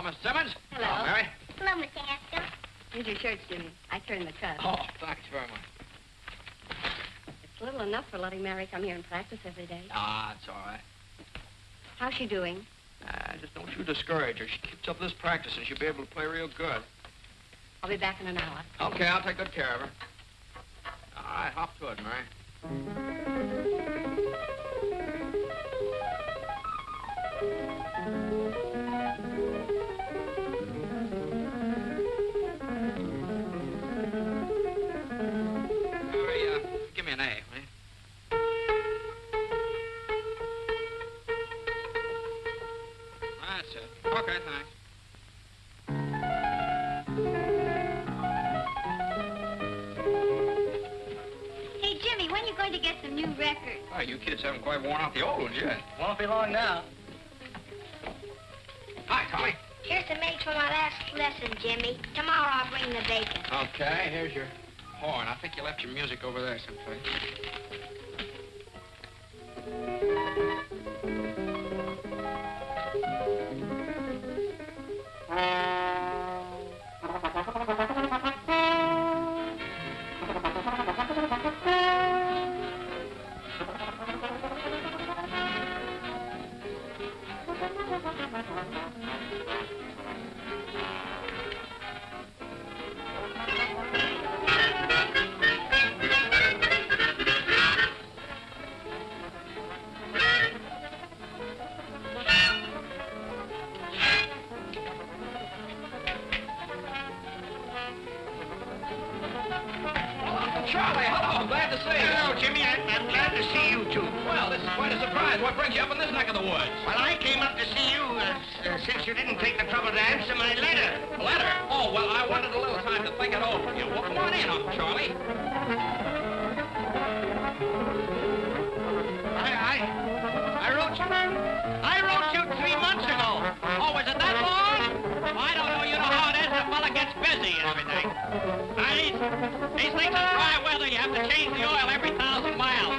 Miss Simmons. Hello. Hello, Mary. Hello, Miss Haskell. Here's your shirts, Jimmy. I turned the cut. Oh, thanks very much. It's little enough for letting Mary come here and practice every day. Ah, it's all right. How's she doing? Just don't you discourage her. She keeps up this practice and she'll be able to play real good. I'll be back in an hour. Okay, I'll take good care of her. All right, hop to it, Mary. Mary, give me an A, will you? That's it. Okay, thanks. Hey, Jimmy, when are you going to get some new records? Oh, you kids haven't quite worn out the old ones yet. Won't be long now. Hi, Tommy. Here's the mate for my last lesson, Jimmy. Tomorrow I'll bring the bacon. Okay, here's your horn. I think you left your music over there someplace. Charlie, hello. Glad to see you. Hello, Jimmy. I'm glad to see you, too. Well, this is quite a surprise. What brings you up in this neck of the woods? Well, I came up to see you since you didn't take the trouble to answer my letter. A letter? Oh, well, I wanted a little time to think it over. You well, come on in, Uncle Charlie. I wrote you 3 months ago. Oh, is it that long? I don't know. You know how it is. The fella gets busy and everything. These things in dry weather, you have to change the oil every 1,000 miles.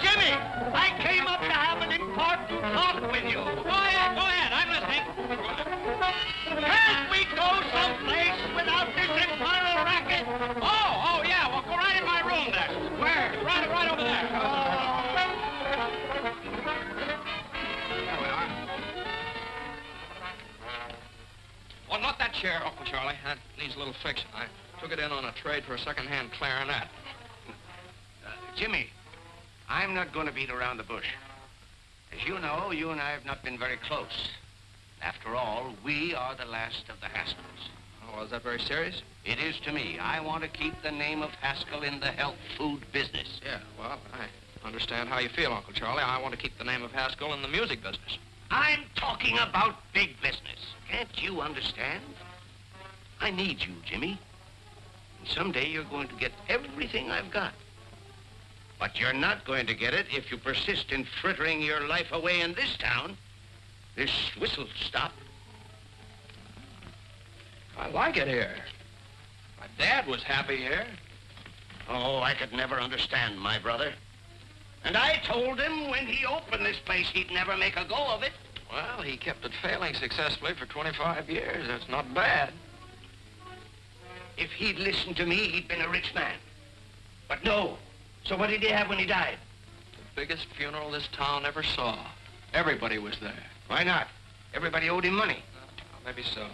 Jimmy, I came up to have an important talk with you. Go ahead. I'm listening. Can't we go someplace without this infernal racket? Oh, yeah. Well, go right in my room there. Where? Right over there. There we are. Well, not that chair, Uncle Charlie. That needs a little fixing. I took it in on a trade for a second-hand clarinet. Jimmy, I'm not going to beat around the bush. As you know, you and I have not been very close. After all, we are the last of the Haskells. Oh, well, is that very serious? It is to me. I want to keep the name of Haskell in the health food business. Yeah, well, I understand how you feel, Uncle Charlie. I want to keep the name of Haskell in the music business. I'm talking about big business. Can't you understand? I need you, Jimmy. And someday you're going to get everything I've got. But you're not going to get it if you persist in frittering your life away in this town. This whistle stop. I like it here. My dad was happy here. Oh, I could never understand my brother. And I told him when he opened this place, he'd never make a go of it. Well, he kept it failing successfully for 25 years. That's not bad. If he'd listened to me, he'd been a rich man. But no. So what did he have when he died? The biggest funeral this town ever saw. Everybody was there. Why not? Everybody owed him money. Maybe so.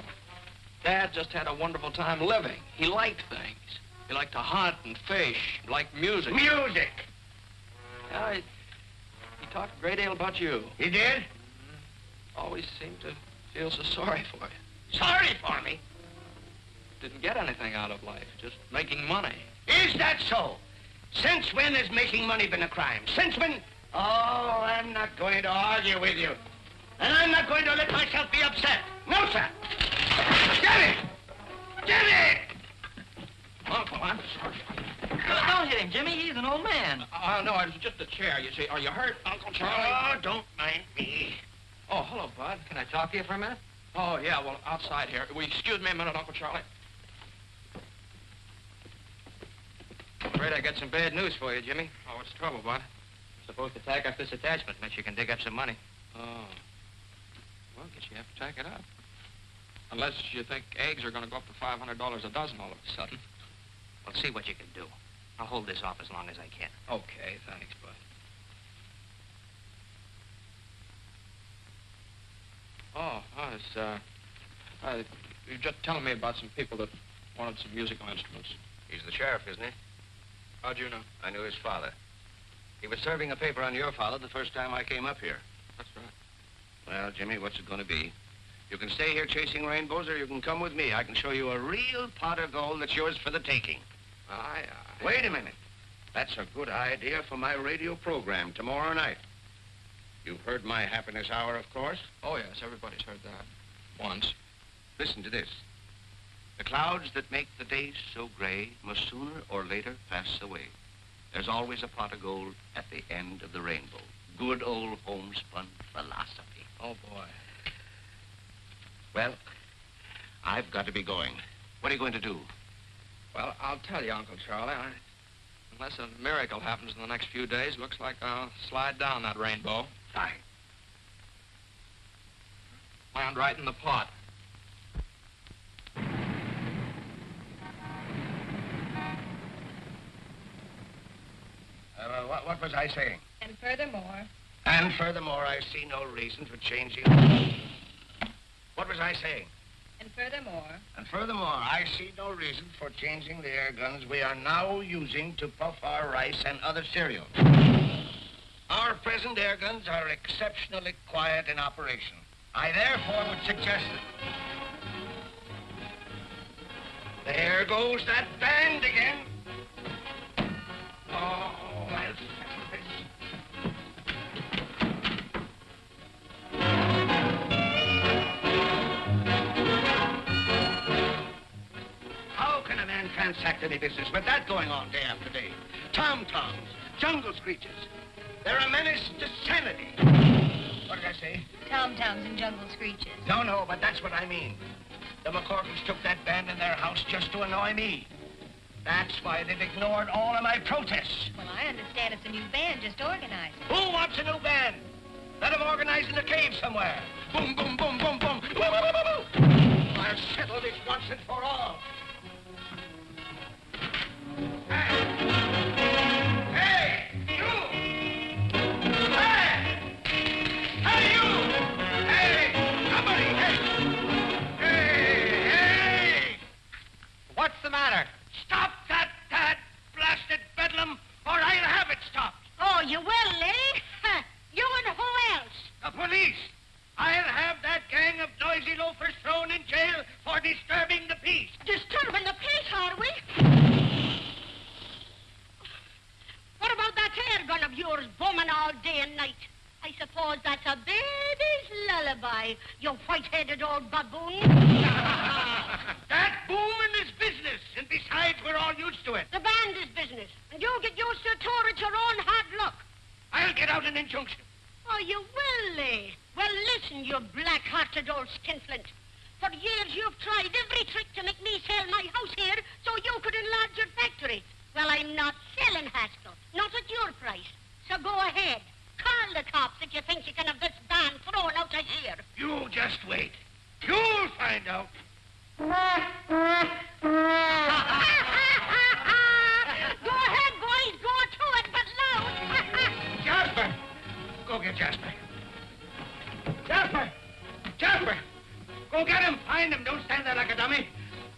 Dad just had a wonderful time living. He liked things. He liked to hunt and fish, liked music. Music! Yeah, he talked a great deal about you. He did? Always seemed to feel so sorry for you. Sorry for me? Didn't get anything out of life, just making money. Is that so? Since when has making money been a crime? Since when? Oh, I'm not going to argue with you. And I'm not going to let myself be upset. No, sir. Jimmy! Jimmy! Uncle, I'm sorry. Don't hit him, Jimmy. He's an old man. No, it was just a chair, you see. Are you hurt, Uncle Charlie? Oh, don't mind me. Oh, hello, Bud. Can I talk to you for a minute? Oh, yeah, well, outside here. Will you excuse me a minute, Uncle Charlie? Afraid I got some bad news for you, Jimmy. Oh, what's the trouble, Bud? Supposed to tack up this attachment, unless you can dig up some money. Oh. Well, guess you have to tack it up. Unless you think eggs are going to go up to $500 a dozen all of a sudden. Well, see what you can do. I'll hold this off as long as I can. Okay, thanks, Bud. You're just telling me about some people that wanted some musical instruments. He's the sheriff, isn't he? How'd you know? I knew his father. He was serving a paper on your father the first time I came up here. That's right. Well, Jimmy, what's it going to be? You can stay here chasing rainbows, or you can come with me. I can show you a real pot of gold that's yours for the taking. Aye. Wait a minute. That's a good idea for my radio program tomorrow night. You've heard my happiness hour, of course. Oh, yes, everybody's heard that. Once. Listen to this. The clouds that make the days so gray must sooner or later pass away. There's always a pot of gold at the end of the rainbow. Good old homespun philosophy. Oh, boy. Well, I've got to be going. What are you going to do? Well, I'll tell you, Uncle Charlie, unless a miracle happens in the next few days, looks like I'll slide down that rainbow. Fine. Land right in the pot. What was I saying? And furthermore... And furthermore, I see no reason for changing... What was I saying? And furthermore... And furthermore, I see no reason for changing the air guns we are now using to puff our rice and other cereals. Our present air guns are exceptionally quiet in operation. I therefore would suggest that... There goes that band again. Oh, I'll settle this. How can a man transact any business with that going on day after day? Tom-toms, jungle screeches. They're a menace to sanity. What did I say? Tom-toms and jungle screeches. No, but that's what I mean. The McCorkles took that band in their house just to annoy me. That's why they've ignored all of my protests. Well, I understand it's a new band just organized. Who wants a new band? Let them organize in a cave somewhere. Boom, boom, boom, boom, boom. Woo, woo, woo, woo, woo. I'll settle this once and for all. Hey, you! Hey! Hey, you! Hey, somebody! Hey! What's the matter? Stop that blasted bedlam, or I'll have it stopped. Oh, you will, eh? You and who else? The police. I'll have that gang of noisy loafers thrown in jail for disturbing the peace. Disturbing the peace, are we? What about that air gun of yours booming all day and night? I suppose that's a baby's lullaby, you white-headed old baboon. That booming is business, and besides, we're all used to it. The band is business, and you get used to it too at your own hard luck. I'll get out an injunction. Oh, you will, eh? Well, listen, you black-hearted old skinflint. For years you've tried every trick to make me sell my house here so you could enlarge your factory. Well, I'm not selling, Haskell. Not at your price. So go ahead. Call the cops if you think you can have this band thrown out of here. You just wait. You'll find out. Go ahead, boys. Go to it, but loud. Jasper! Go get Jasper. Jasper! Jasper! Go get him. Find him. Don't stand there like a dummy.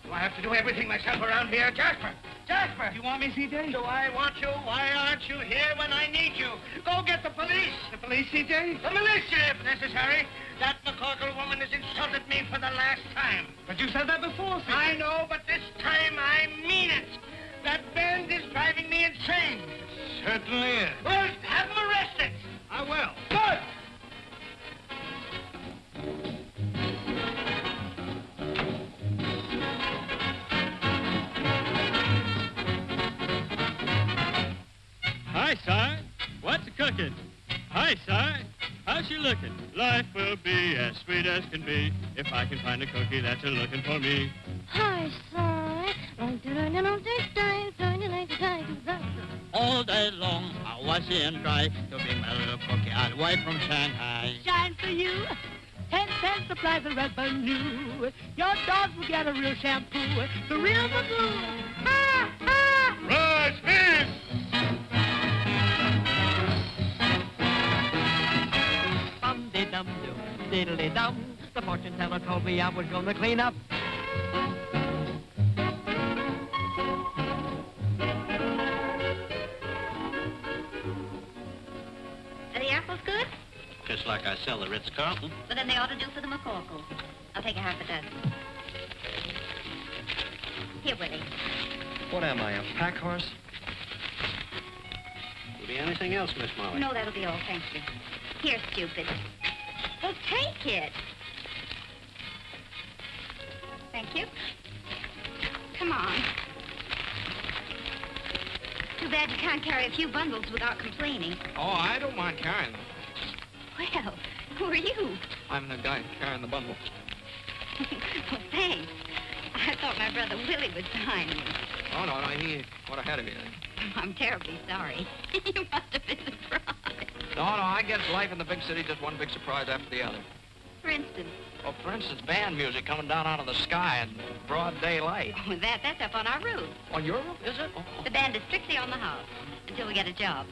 Do I have to do everything myself around here? Jasper! Jasper! You want me, C.J.? Do I want you? Why aren't you here when I need you? Go get the police. The police, C.J.? The militia, if necessary. That McCorkle woman has insulted me for the last time. But you said that before, C.J. I know, but this time I mean it. That band is driving me insane. Certainly is. Well, have them arrested. I will. Good. Hi, Si. What's cooking? Hi, Si. How's you looking? Life will be as sweet as can be if I can find a cookie that's a-looking for me. Hi, Si. All day long, I washy and dry. To be my little cookie all the way from Shanghai. Shine for you. 10 cents supplies the revenue. Your dog will get a real shampoo. The real Magoo. Ha, ha. Rise, fish! Dum-de-dum-dum, diddly-dum. The fortune teller told me I was gonna clean up. Are the apples good? Just like I sell the Ritz-Carlton. Well, then they ought to do for the McCorkles. I'll take a half a dozen. Here, Willie. What am I, a pack horse? Will be anything else, Miss Molly? No, that'll be all, thank you. Here, stupid. Well, take it. Thank you. Come on. Too bad you can't carry a few bundles without complaining. Oh, I don't mind carrying them. Well, who are you? I'm the guy carrying the bundle. Well, thanks. I thought my brother Willie was behind me. Oh, no, he got ahead of you. I'm terribly sorry. You must have been surprised. No, I guess life in the big city just one big surprise after the other. For instance, Well, for instance, band music coming down out of the sky in broad daylight. oh, that's up on our roof. On your roof, is it? Oh. The band is strictly on the house until we get a job.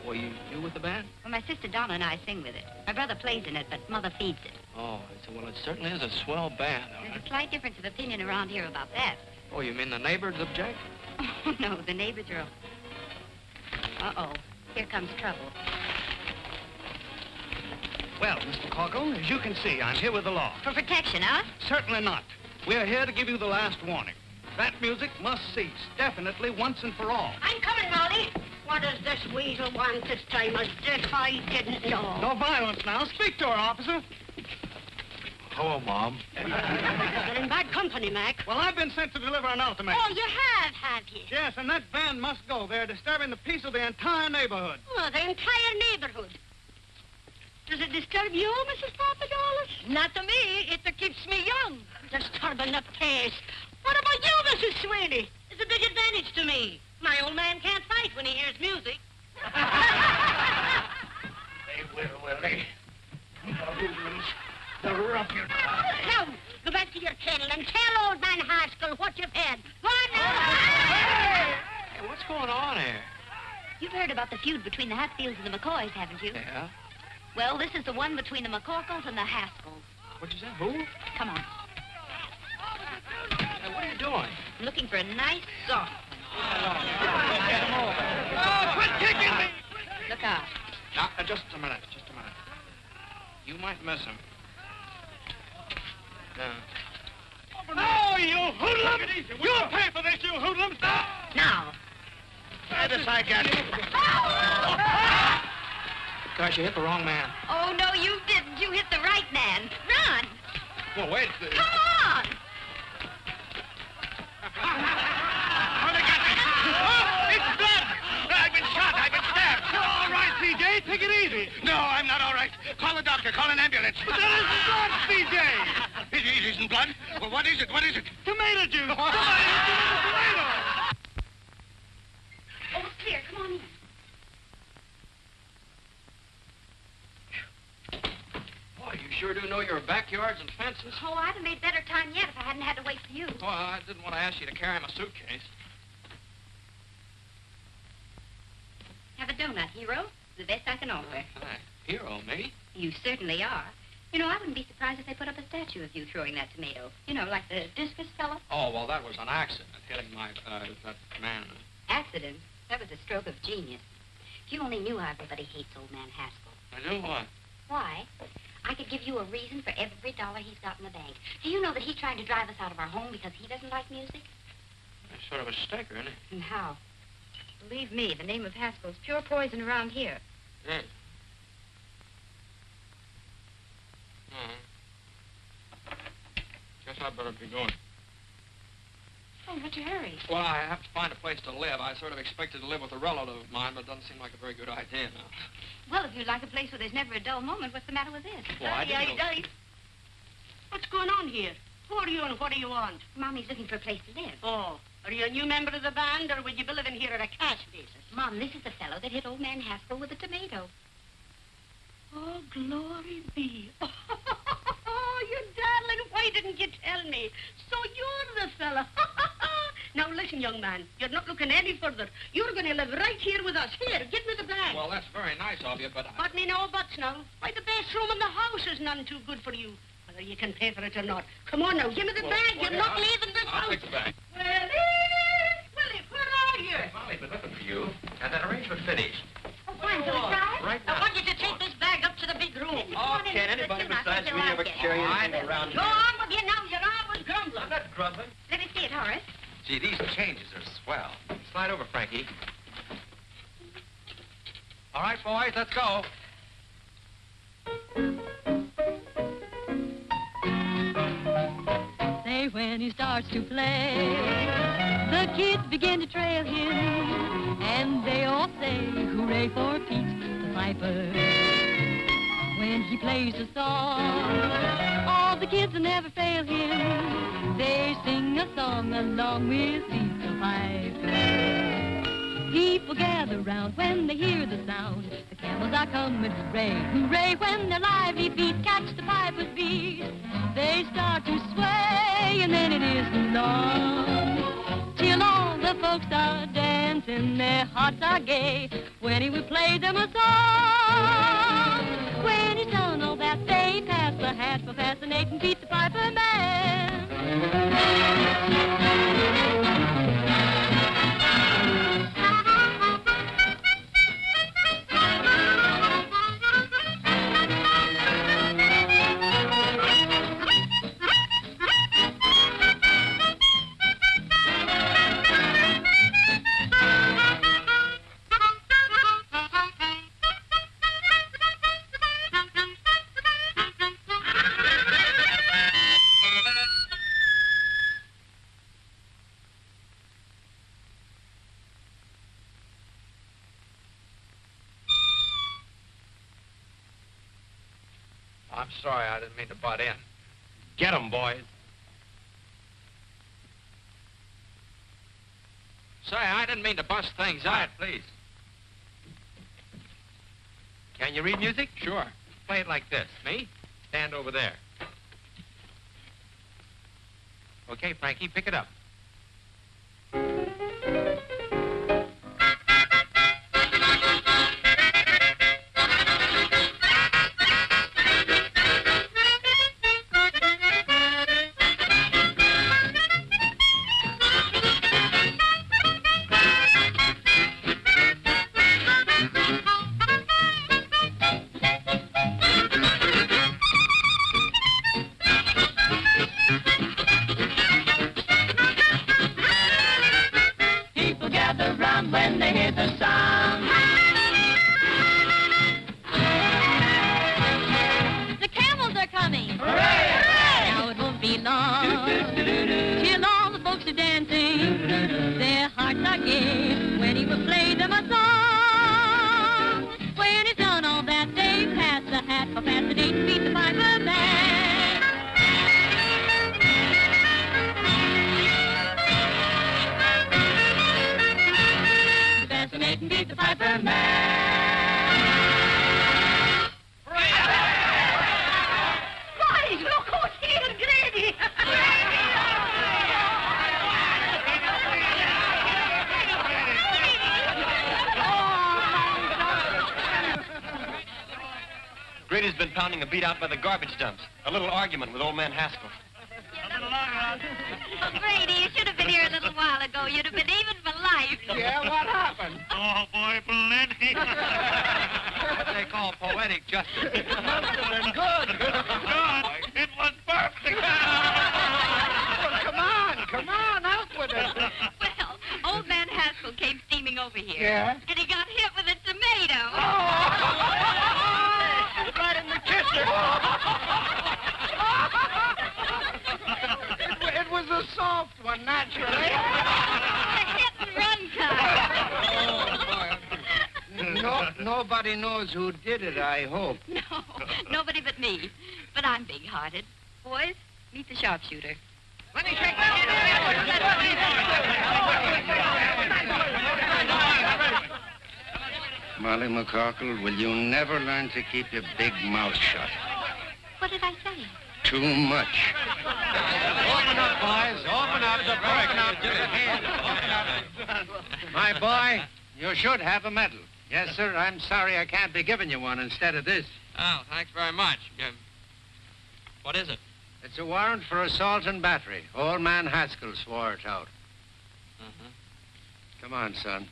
Well, you with the band? Well, my sister Donna and I sing with it. My brother plays in it, but Mother feeds it. Oh, I said, well, it certainly is a swell band. There's a slight difference of opinion around here about that. Oh, you mean the neighbors object? Oh, no, the neighbors are... Uh-oh, here comes trouble. Well, Mr. McCorkle, as you can see, I'm here with the law. For protection, huh? Certainly not. We're here to give you the last warning. That music must cease, definitely, once and for all. I'm coming, Molly. What does this weasel want this time? As if I didn't know. No violence now. Speak to her, officer. Hello, Mom. You're in bad company, Mac. Well, I've been sent to deliver an ultimatum. Oh, you have you? Yes, and that band must go. They're disturbing the peace of the entire neighborhood. Oh, the entire neighborhood. Does it disturb you, Mrs. Papadopoulos? Not to me. It keeps me young. Disturbing the peace. What about you, Mrs. Sweeney? It's a big advantage to me. My old man can't fight when he hears music. They will they? The hoodlums, the ruffians. Now, go back to your kennel and tell old man Haskell what you've had. Go on now. Hey, what's going on here? You've heard about the feud between the Hatfields and the McCoys, haven't you? Yeah? Well, this is the one between the McCorkles and the Haskells. What'd you say? Who? Come on. Hey, what are you doing? I'm looking for a nice soft one. Oh, quit kicking me! Look out. Now, just a minute. You might miss him. Oh, you hoodlums! You'll pay for this, you hoodlums! Now. This I get. Gosh, you hit the wrong man. Oh, no, you didn't. You hit the right man. Run. Well, wait. Come on. Oh, they got me. Oh, it's blood. I've been shot. I've been stabbed. You're all right, C.J. Take it easy. No, I'm not all right. Call the doctor. Call an ambulance. But that isn't blood, C.J. It isn't blood? Well, what is it? What is it? Tomato juice. Somebody has given him tomato. Oh, it's clear. Come on in. Boy, you sure do know your backyards and fences. Oh, I'd have made better time yet if I hadn't had to wait for you. Well, I didn't want to ask you to carry my suitcase. Have a donut, hero. The best I can offer. Hi. Hero, me? You certainly are. You know, I wouldn't be surprised if they put up a statue of you throwing that tomato. You know, like the discus fella. Oh, well, that was an accident, hitting my, that man. Accident. That was a stroke of genius. If you only knew how everybody hates old man Haskell. I do what? Why? I could give you a reason for every dollar he's got in the bank. Do you know that he's trying to drive us out of our home because he doesn't like music? That's sort of a sticker, isn't it? And how? Believe me, the name of Haskell's pure poison around here. Yeah. Guess I'd better be going. Oh, what's your hurry? Well, I have to find a place to live. I sort of expected to live with a relative of mine, but it doesn't seem like a very good idea now. Well, if you'd like a place where there's never a dull moment, what's the matter with this? Well, I didn't know... What's going on here? Who are you and what do you want? Mommy's looking for a place to live. Oh, Are you a new member of the band, or will you be living here at a cash basis? Mom, this is the fellow that hit old man Haskell with a tomato. Oh, glory be. Oh, you darling, why didn't you tell me? So you're the fella. Now, listen, young man, you're not looking any further. You're going to live right here with us. Here, give me the bag. Well, that's very nice of you, but But me no buts now. Why, the best room in the house is none too good for you. Whether you can pay for it or not. Come on now, give me the bag. You're not leaving this I'll house. take the bag. Willie, where are you? Molly, been looking for you. And that arrangement finished. Oh, fine, shall we try? Right I now. want you to take this bag up to the big room. Oh, can anybody besides me ever carry anything around Go here? on with you now. You're always grumbling. I'm not grumbling. Let me see it, Horace. Gee, these changes are swell. Slide over, Frankie. All right, boys, let's go. Say when he starts to play, the kids begin to trail him, and they all say, hooray for Pete the Piper. When he plays a song, all the kids will never fail him. They sing a song along with Pete the Piper. People gather round when they hear the sound. The camels are coming, hooray, hooray, when their lively feet catch the piper's beat. They start to sway, and then it isn't long till all the folks are dancing, their hearts are gay when he will play them a song. When he's done all that, they pass the hat for fascinating Pete the Piper Man. I'm sorry, I didn't mean to butt in. Get 'em, boys. Say, I didn't mean to bust things out. Please. Can you read music? Sure. Play it like this. Me? Stand over there. Okay, Frankie, pick it up. Grady's been pounding a beat out by the garbage dumps. A little argument with old man Haskell. Oh, Grady, you should have been here a little while ago. You'd have been even for life. Yeah, what happened? Oh, boy, plenty. What they call poetic justice. It must have been good. God, it was perfect. Well, come on, out with it. Well, old man Haskell came steaming over here. Yeah? And he got hit with a tomato. Right in the kisser. It was a soft one, naturally. A hit and run car. Nobody knows who did it, I hope. No, nobody but me. But I'm big-hearted. Boys, meet the sharpshooter. Let me take Molly McCorkle, will you never learn to keep your big mouth shut? What did I say? Too much. Open up, boys. Open up. Open up. My boy, you should have a medal. Yes, sir. I'm sorry I can't be giving you one instead of this. Oh, thanks very much. What is it? It's a warrant for assault and battery. Old man Haskell swore it out. Come on, son.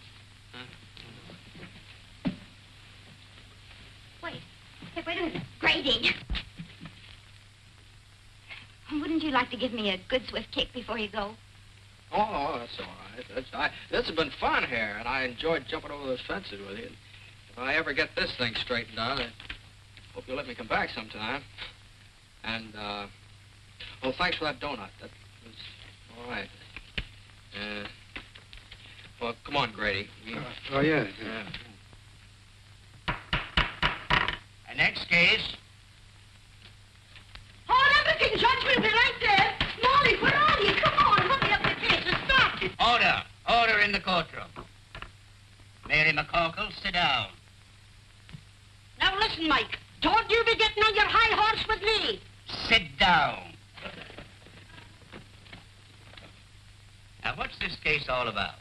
Wait. Hey, wait a minute. Grady. Wouldn't you like to give me a good swift kick before you go? Oh, that's all right. This has been fun here, and I enjoyed jumping over those fences with you. If I ever get this thing straightened out, I hope you'll let me come back sometime. And, well, thanks for that donut. That was all right. Well, come on, Grady. Oh, yeah. Next case. Hold everything, Judge. We'll be right there. Molly, where are you? Come on, hurry up the case and start it. Order. Order in the courtroom. Mary McCorkle, sit down. Now listen, Mike. Don't you be getting on your high horse with me. Sit down. Now, what's this case all about?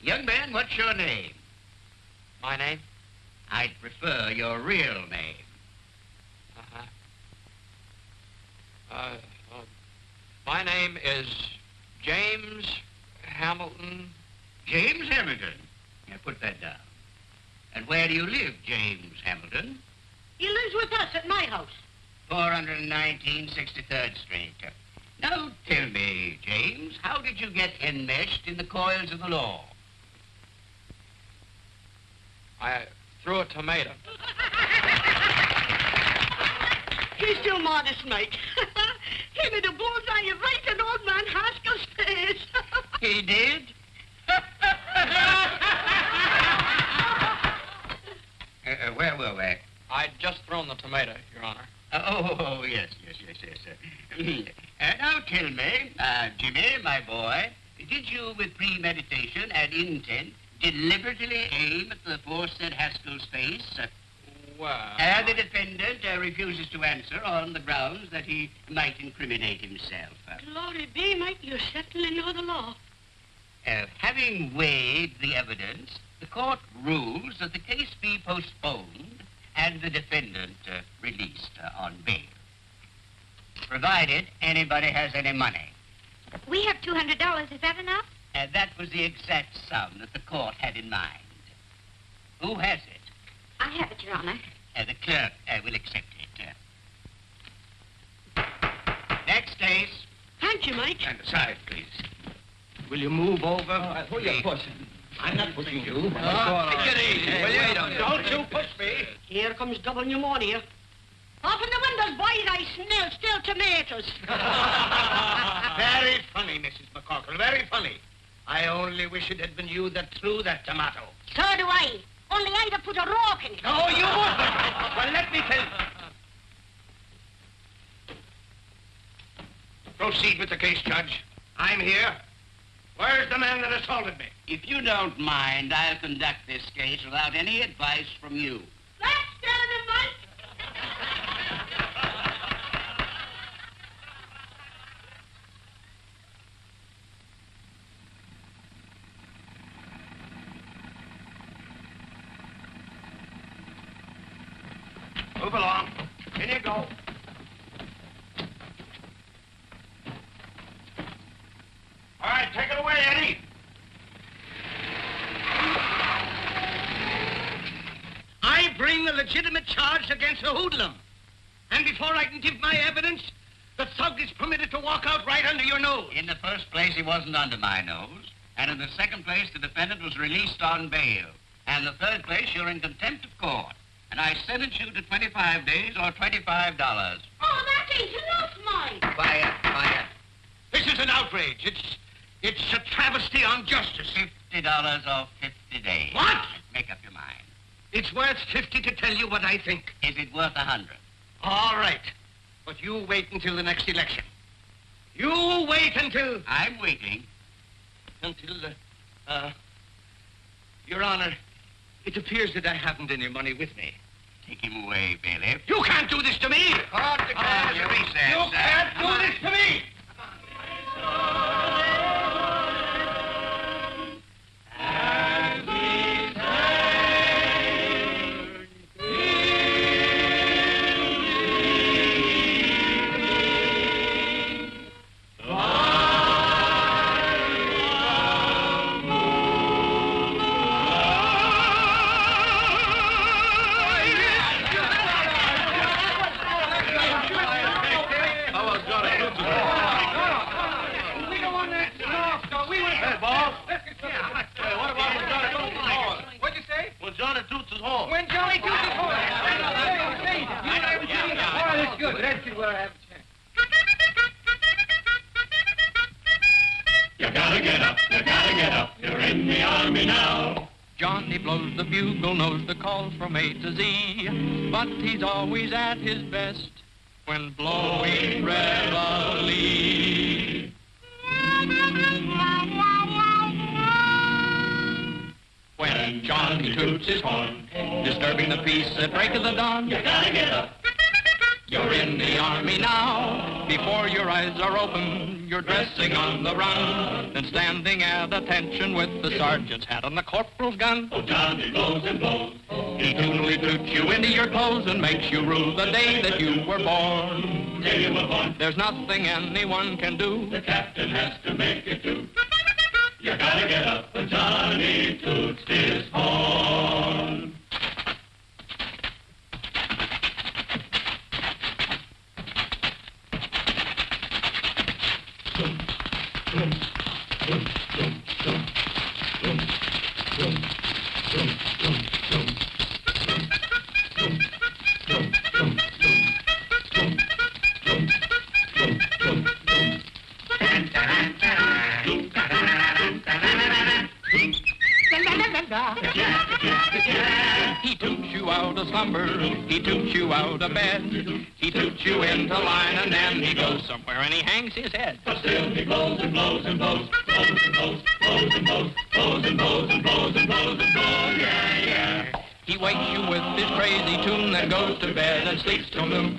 Young man, what's your name? My name? I'd prefer your real name. My name is James Hamilton. James Hamilton. Now, put that down. And where do you live, James Hamilton? He lives with us at my house. 419 63rd Street. Now, tell me, James, how did you get enmeshed in the coils of the law? I threw a tomato. He's too modest, Mike. He made a bullseye right in old man Haskell's face. He did? Where were we? I'd just thrown the tomato, Your Honor. Yes. Now tell me, Jimmy, my boy, did you, with premeditation and intent, deliberately aim at the aforesaid Haskell's face? Well... The defendant refuses to answer on the grounds that he might incriminate himself. Glory be, Mike, you certainly know the law. Having weighed the evidence, the court rules that the case be postponed and the defendant released on bail, provided anybody has any money. We have $200. Is that enough? That was the exact sum that the court had in mind. Who has it? I have it, Your Honor. The clerk will accept it. Next case. Thank you, Mike. Stand aside, please. Will you move over? Who you pushing? I'm not pushing you. Get easy, will you? Don't you push me. Here comes double pneumonia. Open the windows, boys. I smell still tomatoes. Very funny, Mrs. McCorkle, very funny. I only wish it had been you that threw that tomato. So do I. Only I'd have put a rock in it. No, you wouldn't. Well, let me tell you. Proceed with the case, Judge. I'm here. Where's the man that assaulted me? If you don't mind, I'll conduct this case without any advice from you. Let's tell him, Mike. Move along. In you go. All right, take it away, Eddie. I bring a legitimate charge against a hoodlum. And before I can give my evidence, the thug is permitted to walk out right under your nose. In the first place, he wasn't under my nose. And in the second place, the defendant was released on bail. And in the third place, you're in contempt of court. And I sentence you to 25 days or $25. Oh, that ain't enough, Mike. Quiet, quiet. This is an outrage. It's a travesty on justice. $50 or 50 days. What? Make up your mind. It's worth 50 to tell you what I think. Is it worth 100? All right. But you wait until the next election. You wait until... I'm waiting. Until, Your Honor, it appears that I haven't any money with me. Take him away, bailiff. You can't do this to me! Court declares a recess. You can't do this to me! Johnny blows the bugle, knows the calls from A to Z, but he's always at his best when blowing reveille. When Johnny toots his horn, disturbing the peace at break of the dawn, you gotta get up. You're in the army now. Before your eyes are open, you're dressing on the run, and standing at attention with the sergeant's hat on the corporal's gun. Oh, Johnny blows and blows. He tunily toots you into your clothes and makes you rue the day that you were born. Day you were born. There's nothing anyone can do. The captain has to make it do. You gotta get up when Johnny toots his horn. He toots you out of slumber, he toots you out of bed, he toots you into line, and then he goes somewhere and he hangs his head. But still he blows and blows and blows, blows and blows, blows and blows, blows and blows and blows and blows and blows, yeah, yeah. He wakes you with his crazy tune, then goes to bed and sleeps till noon.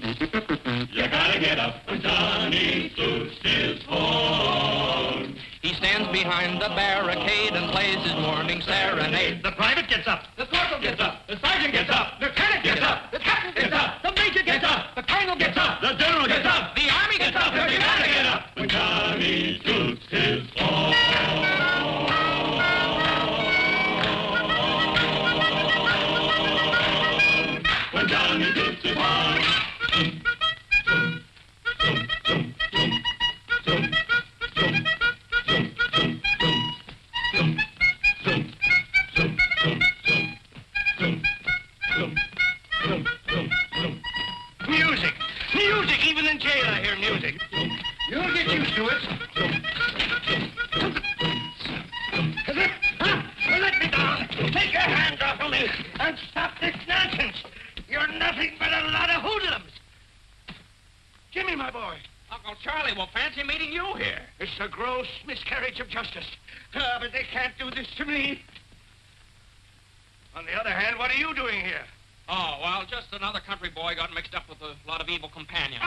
You gotta get up when Johnny toots his horn. He stands behind the barricade and plays his morning serenade. The private gets up. The corporal gets up. The sergeant gets up. The lieutenant gets up. The captain gets up. The major gets up. The colonel gets up. The general gets up. The army gets up. You gotta get up when Johnny toots his horn. When Johnny toots his horn. Music! Music! Even in jail I hear music. You'll get used to it. Let me down. Take your hands off of me and stop this nonsense. You're nothing but a lot of hoodlums. Jimmy, my boy. Uncle Charlie will fancy meeting you here. It's a gross miscarriage of justice. But they can't do this to me. On the other hand, what are you doing here? Oh, well, just another country boy got mixed up with a lot of evil companions.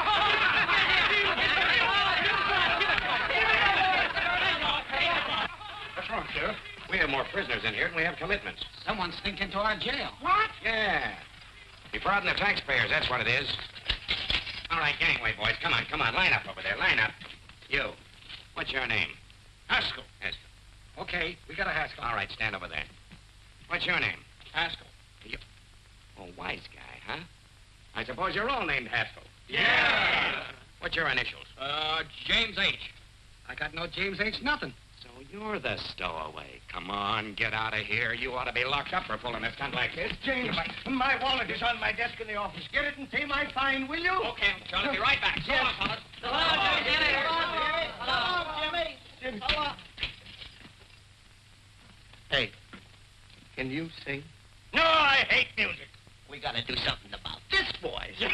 What's wrong, Sheriff? We have more prisoners in here than we have commitments. Someone's sneaked into our jail. What? Yeah. Defrauding the taxpayers, that's what it is. All right, gangway, boys. Come on, line up over there. Line up. You. What's your name? Haskell. Haskell. Okay, we got a Haskell. All right, stand over there. What's your name? Haskell. Oh, wise guy, huh? I suppose you're all named Haskell. Yeah. What's your initials? James H. I got no James H. nothing. So you're the stowaway. Come on, get out of here. You ought to be locked up for pulling a stunt like this. James, my wallet is on my desk in the office. Get it and pay my fine, will you? Okay, Uncle Charlie, be right back. So long, fellas. Jimmy. Hey, can you sing? No, I hate music. We got to do something about this, boys. Yeah.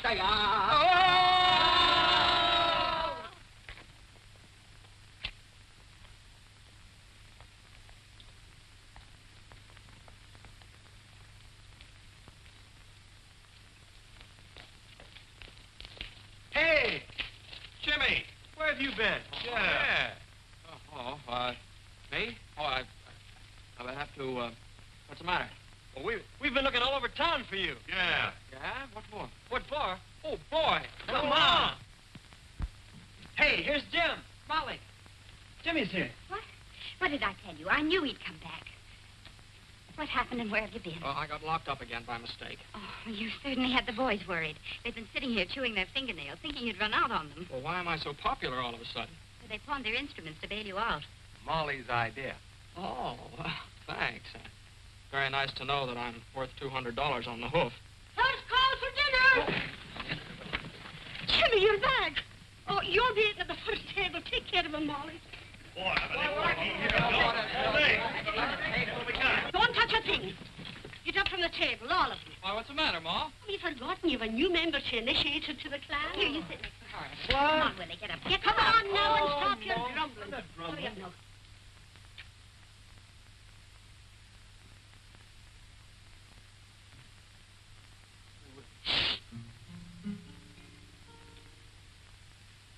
Say, have you been? Yeah. Me? Oh, I have to, what's the matter? Well, we've been looking all over town for you. Yeah. Yeah? What for? What for? Oh, boy. Come on. Hey, here's Jim. Molly. Jimmy's here. What did I tell you? I knew he'd come back. What happened and where have you been? Well, I got locked up again by mistake. Oh, you certainly had the boys worried. They've been sitting here chewing their fingernails, thinking you'd run out on them. Well, why am I so popular all of a sudden? So they pawned their instruments to bail you out. Molly's idea. Oh, well, thanks. Very nice to know that I'm worth $200 on the hoof. First call for dinner! Jimmy, you're back. Oh, you'll be eating at the foot of the table. Take care of him, Molly. Don't touch a thing. Get up from the table, all of you. Why, what's the matter, Ma? Have you forgotten you've a new member to initiate into the class? Here, you sit next to Horace. What? Come on, Willie, get up. Come on now and stop your grumbling. Hurry up now.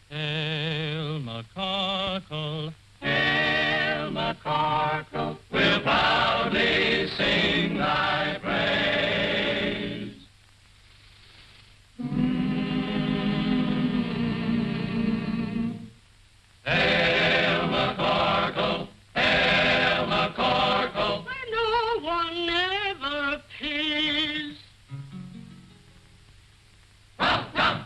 Hail McCarkle, hail McCarkle, we'll proudly sing thy praise. Hail McCarkle, hail McCarkle, Where no one ever pays. welcome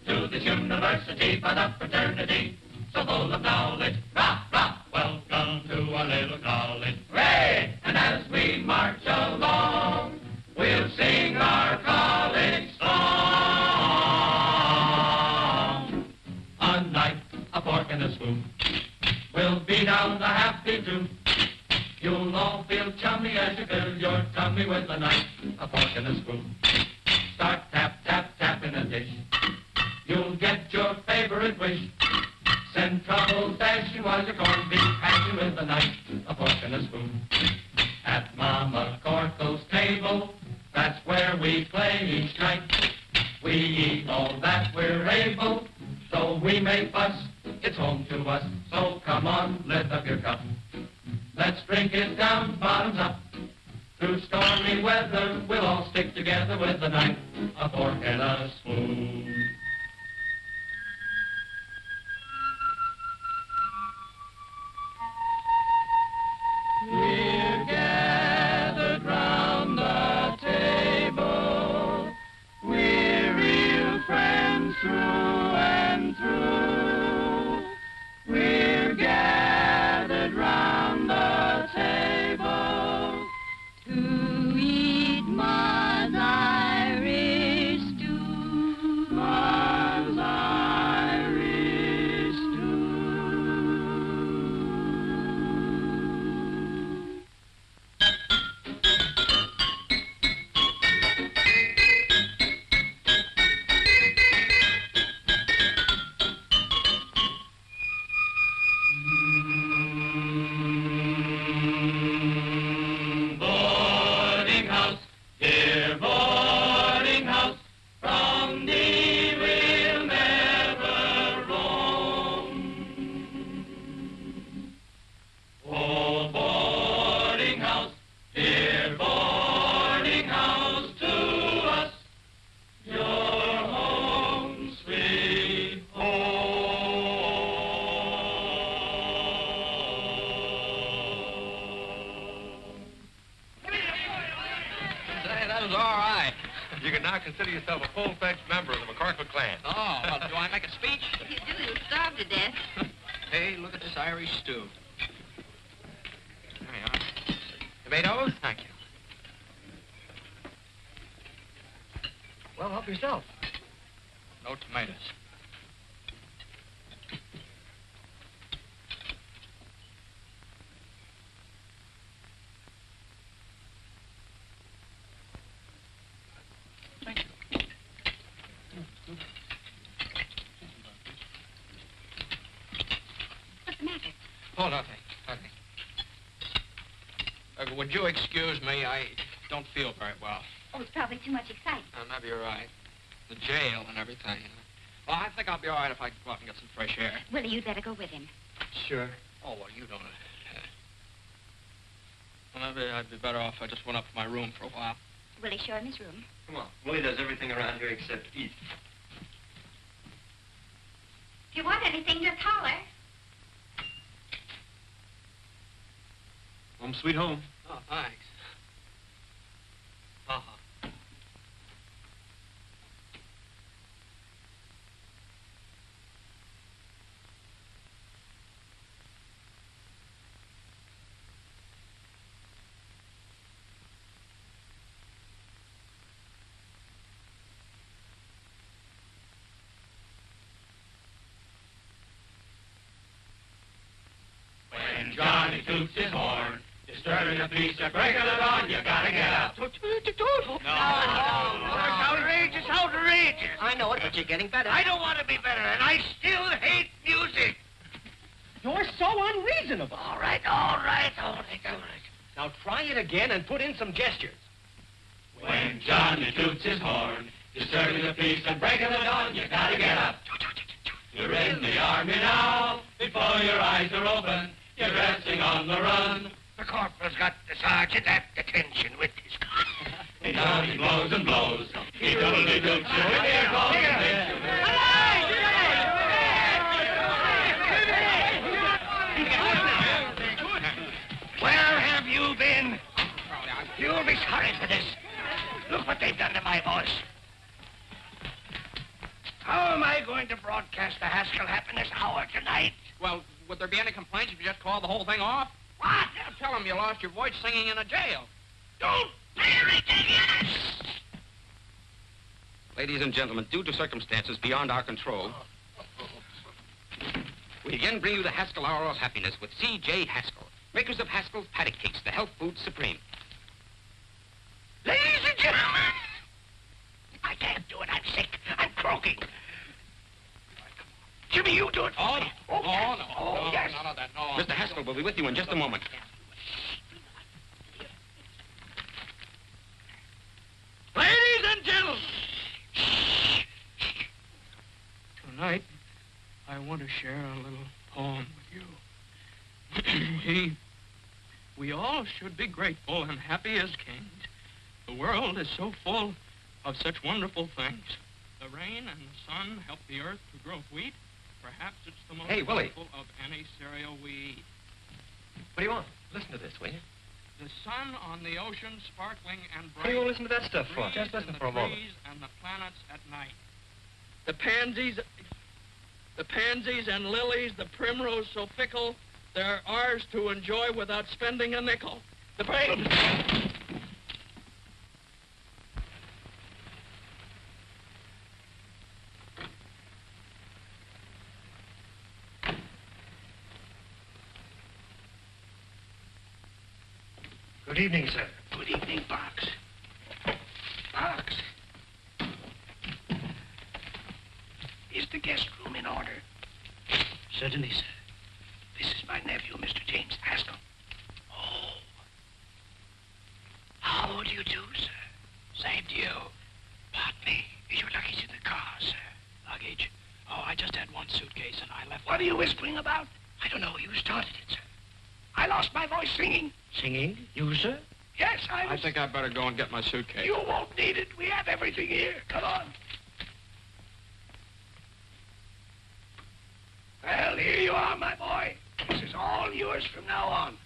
to this university for the fraternity, so full of knowledge. Rah, rah, welcome to our little college. Hooray! And as we march along, we'll sing our college song. A knife, a fork, and a spoon. We'll beat down the happy tune. You'll all feel chummy as you fill your tummy with a knife, a fork, and a spoon. Start tap, tap, tap in a dish. You'll get your favorite wish. Send trouble dashing while your corned beef hashing with a knife, a fork, and a spoon. At Mama Corkle's table, that's where we play each night. We eat all that we're able, though we may fuss, it's home to us. So come on, lift up your cup. Let's drink it down, bottoms up. Through stormy weather, we'll all stick together with a knife, a fork, and a spoon. We're gathered round the table. We're real friends through and through. We're gathered round the table To eat Ma's Irish stew. Ma's Irish stew. Boarding house, dear boarding house, from thee we'll never roam. Oh, boarding house, dear boarding house, to us, your home, sweet home. Say, that was all right. You can now consider yourself a full-fledged member of the McCarkle clan. Oh, well, do I make a speech? If you do, you'll starve to death. Hey, look at this Irish stew. There you are. Tomatoes? Thank you. Well, help yourself. No tomatoes. What's the matter? Oh, nothing. Nothing. Would you excuse me? I don't feel very well. Oh, it's probably too much excitement. Maybe you're right. The jail and everything. Well, I think I'll be all right if I go out and get some fresh air. Willie, you'd better go with him. Sure. Oh, well, you don't. Well, maybe I'd be better off if I just went up to my room for a while. Willie, show him his room. Come on. Willie does everything around here except eat. If you want anything, just holler. Home sweet home. Oh, thanks. Uh-huh. When Johnny toots his horn, disturbing the peace of break of the dawn, you gotta get up. No. It's outrageous, outrageous. I know it, but you're getting better. I don't want to be better, and I still hate music. You're so unreasonable. All right. Now try it again and put in some gestures. When Johnny toots his horn, disturbing the peace and break of the dawn, you gotta get up. You're in the army now, before your eyes are open, you're dressing on the run. The corporal's got the sergeant at detention with his gun. Johnny blows and blows, he totally toots you with ear calls and makes you Where have you been? You'll be sorry for this. Look what they've done to my voice. How am I going to broadcast the Haskell Happiness Hour tonight? Well, would there be any complaints if you just called the whole thing off? What? Yeah, tell them you lost your voice singing in a jail. Don't be ridiculous! Ladies and gentlemen, due to circumstances beyond our control, we again bring you the Haskell Hour of Happiness with C.J. Haskell, makers of Haskell's Paddock Cakes, the health food supreme. Ladies and gentlemen, I can't do it. I'm sick. I'm croaking. Jimmy, you do it for me. No, yes. none of that, no. Mr. Haskell will be with you in just a moment. Ladies and gentlemen. Tonight, I want to share a little poem with you. We all should be grateful and happy as kings. The world is so full of such wonderful things. The rain and the sun help the earth to grow wheat. Perhaps it's the most Hey, Willie. wonderful of any cereal we eat. What do you want? Listen to this, will you? The sun on the ocean sparkling and bright. What do you want to listen to that stuff for? Breeze Just listen in the for a moment. trees and the planets at night. The pansies and lilies, the primrose so fickle, they're ours to enjoy without spending a nickel. The Good evening, sir. Good evening, Box. Box. Is the guest room in order? Certainly, sir. This is my nephew, Mr. James Haskell. Oh. How do you do, sir? Same to you. Pardon me. Is your luggage in the car, sir? Luggage? Oh, I just had one suitcase and I left... What are you whispering about? I don't know. You started it, sir. I lost my voice singing. Singing? You, sir? Yes, I think I'd better go and get my suitcase. You won't need it. We have everything here. Come on. Well, here you are, my boy. This is all yours from now on.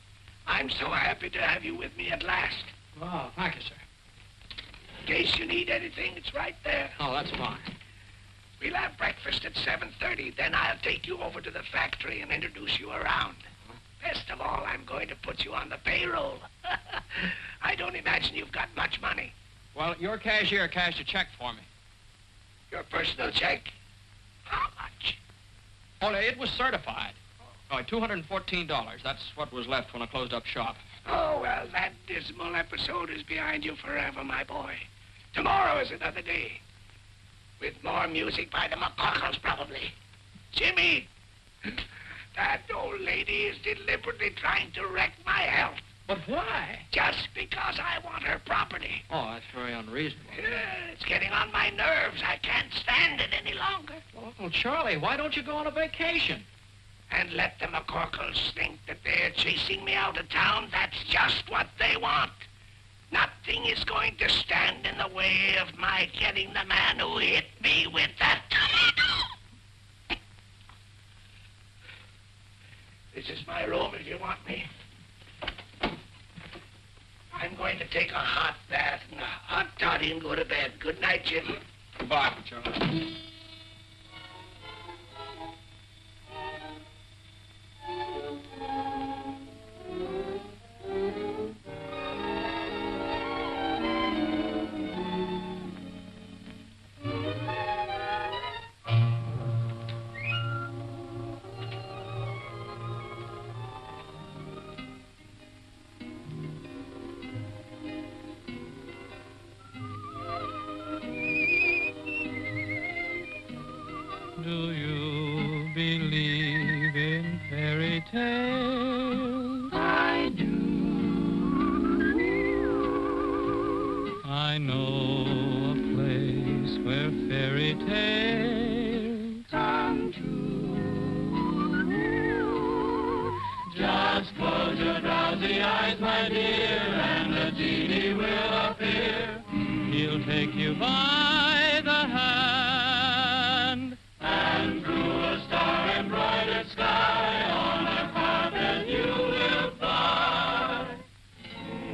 I'm so happy to have you with me at last. Oh, thank you, sir. In case you need anything, it's right there. Oh, that's fine. We'll have breakfast at 7:30. Then I'll take you over to the factory and introduce you around. Best of all, I'm going to put you on the payroll. I don't imagine you've got much money. Well, your cashier cashed a check for me. Your personal check? How much? Oh, it was certified. Oh, $214. That's what was left when I closed up shop. Oh, well, that dismal episode is behind you forever, my boy. Tomorrow is another day. With more music by the McCockles, probably. Jimmy! That old lady is deliberately trying to wreck my health. But why? Just because I want her property. Oh, that's very unreasonable. It's getting on my nerves. I can't stand it any longer. Well, Uncle Charlie, why don't you go on a vacation? And let the McCorkles think that they're chasing me out of town. That's just what they want. Nothing is going to stand in the way of my getting the man who hit me with that tomato. This is my room if you want me. I'm going to take a hot bath and a hot toddy and go to bed. Good night, Jim. Goodbye, Uncle Charlie. Do you believe in fairy tales? I do. I know a place where fairy tales come true. Just close your drowsy eyes, my dear, and the genie will appear. He'll take you by the hand, and through a star-embroidered sky on a carpet you will fly,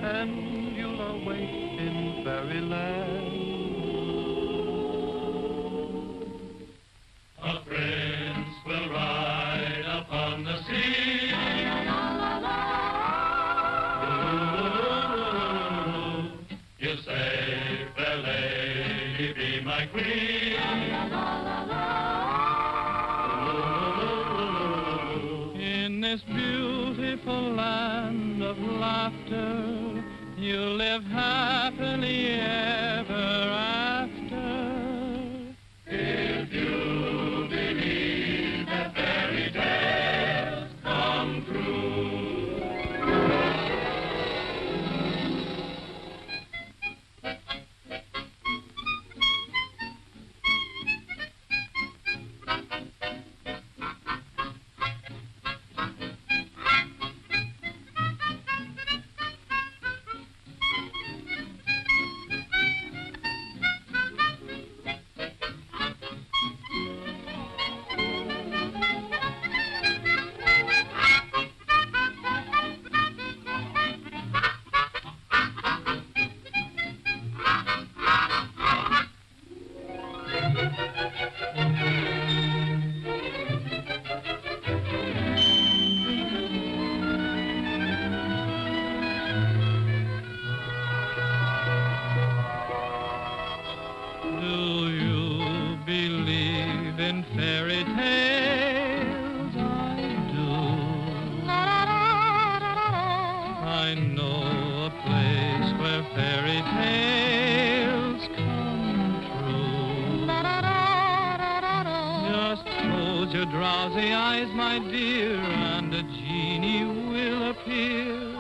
and you'll awake in fairyland. A prince will ride upon the sea. You'll say, fair lady, be my queen. In this beautiful land of laughter, you'll live happily ever after. If you believe that fairy tales come true. Do you believe in fairy tales? I do. I know a place where fairy tales come true. Just close your drowsy eyes, my dear, and a genie will appear.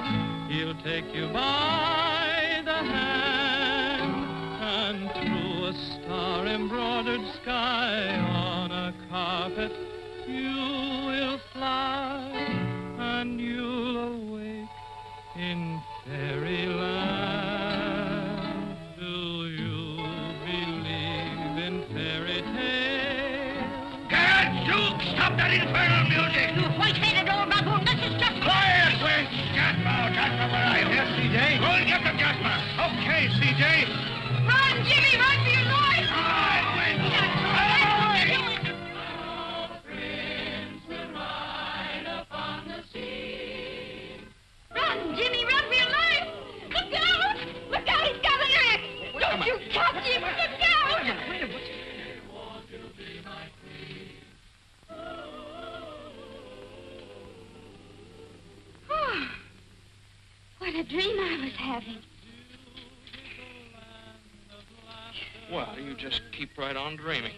He'll take you by the hand, and through a star-embroidered sky on a carpet you will fly, and you'll awake in fairyland. Do you believe in fairy tales? Gadzooks, stop that infernal music! You white-headed old baboon, this is just... Quiet, wait! Jasper, Jasper, where are you? Yes, C.J.? Go and get them, Jasper. Okay, C.J. Run, Jimmy, run for your life! Run, Jimmy, run for your life! Look out! Look out, he's got an axe! Don't you touch him! Look out! What a dream I was having. Well, you just keep right on dreaming.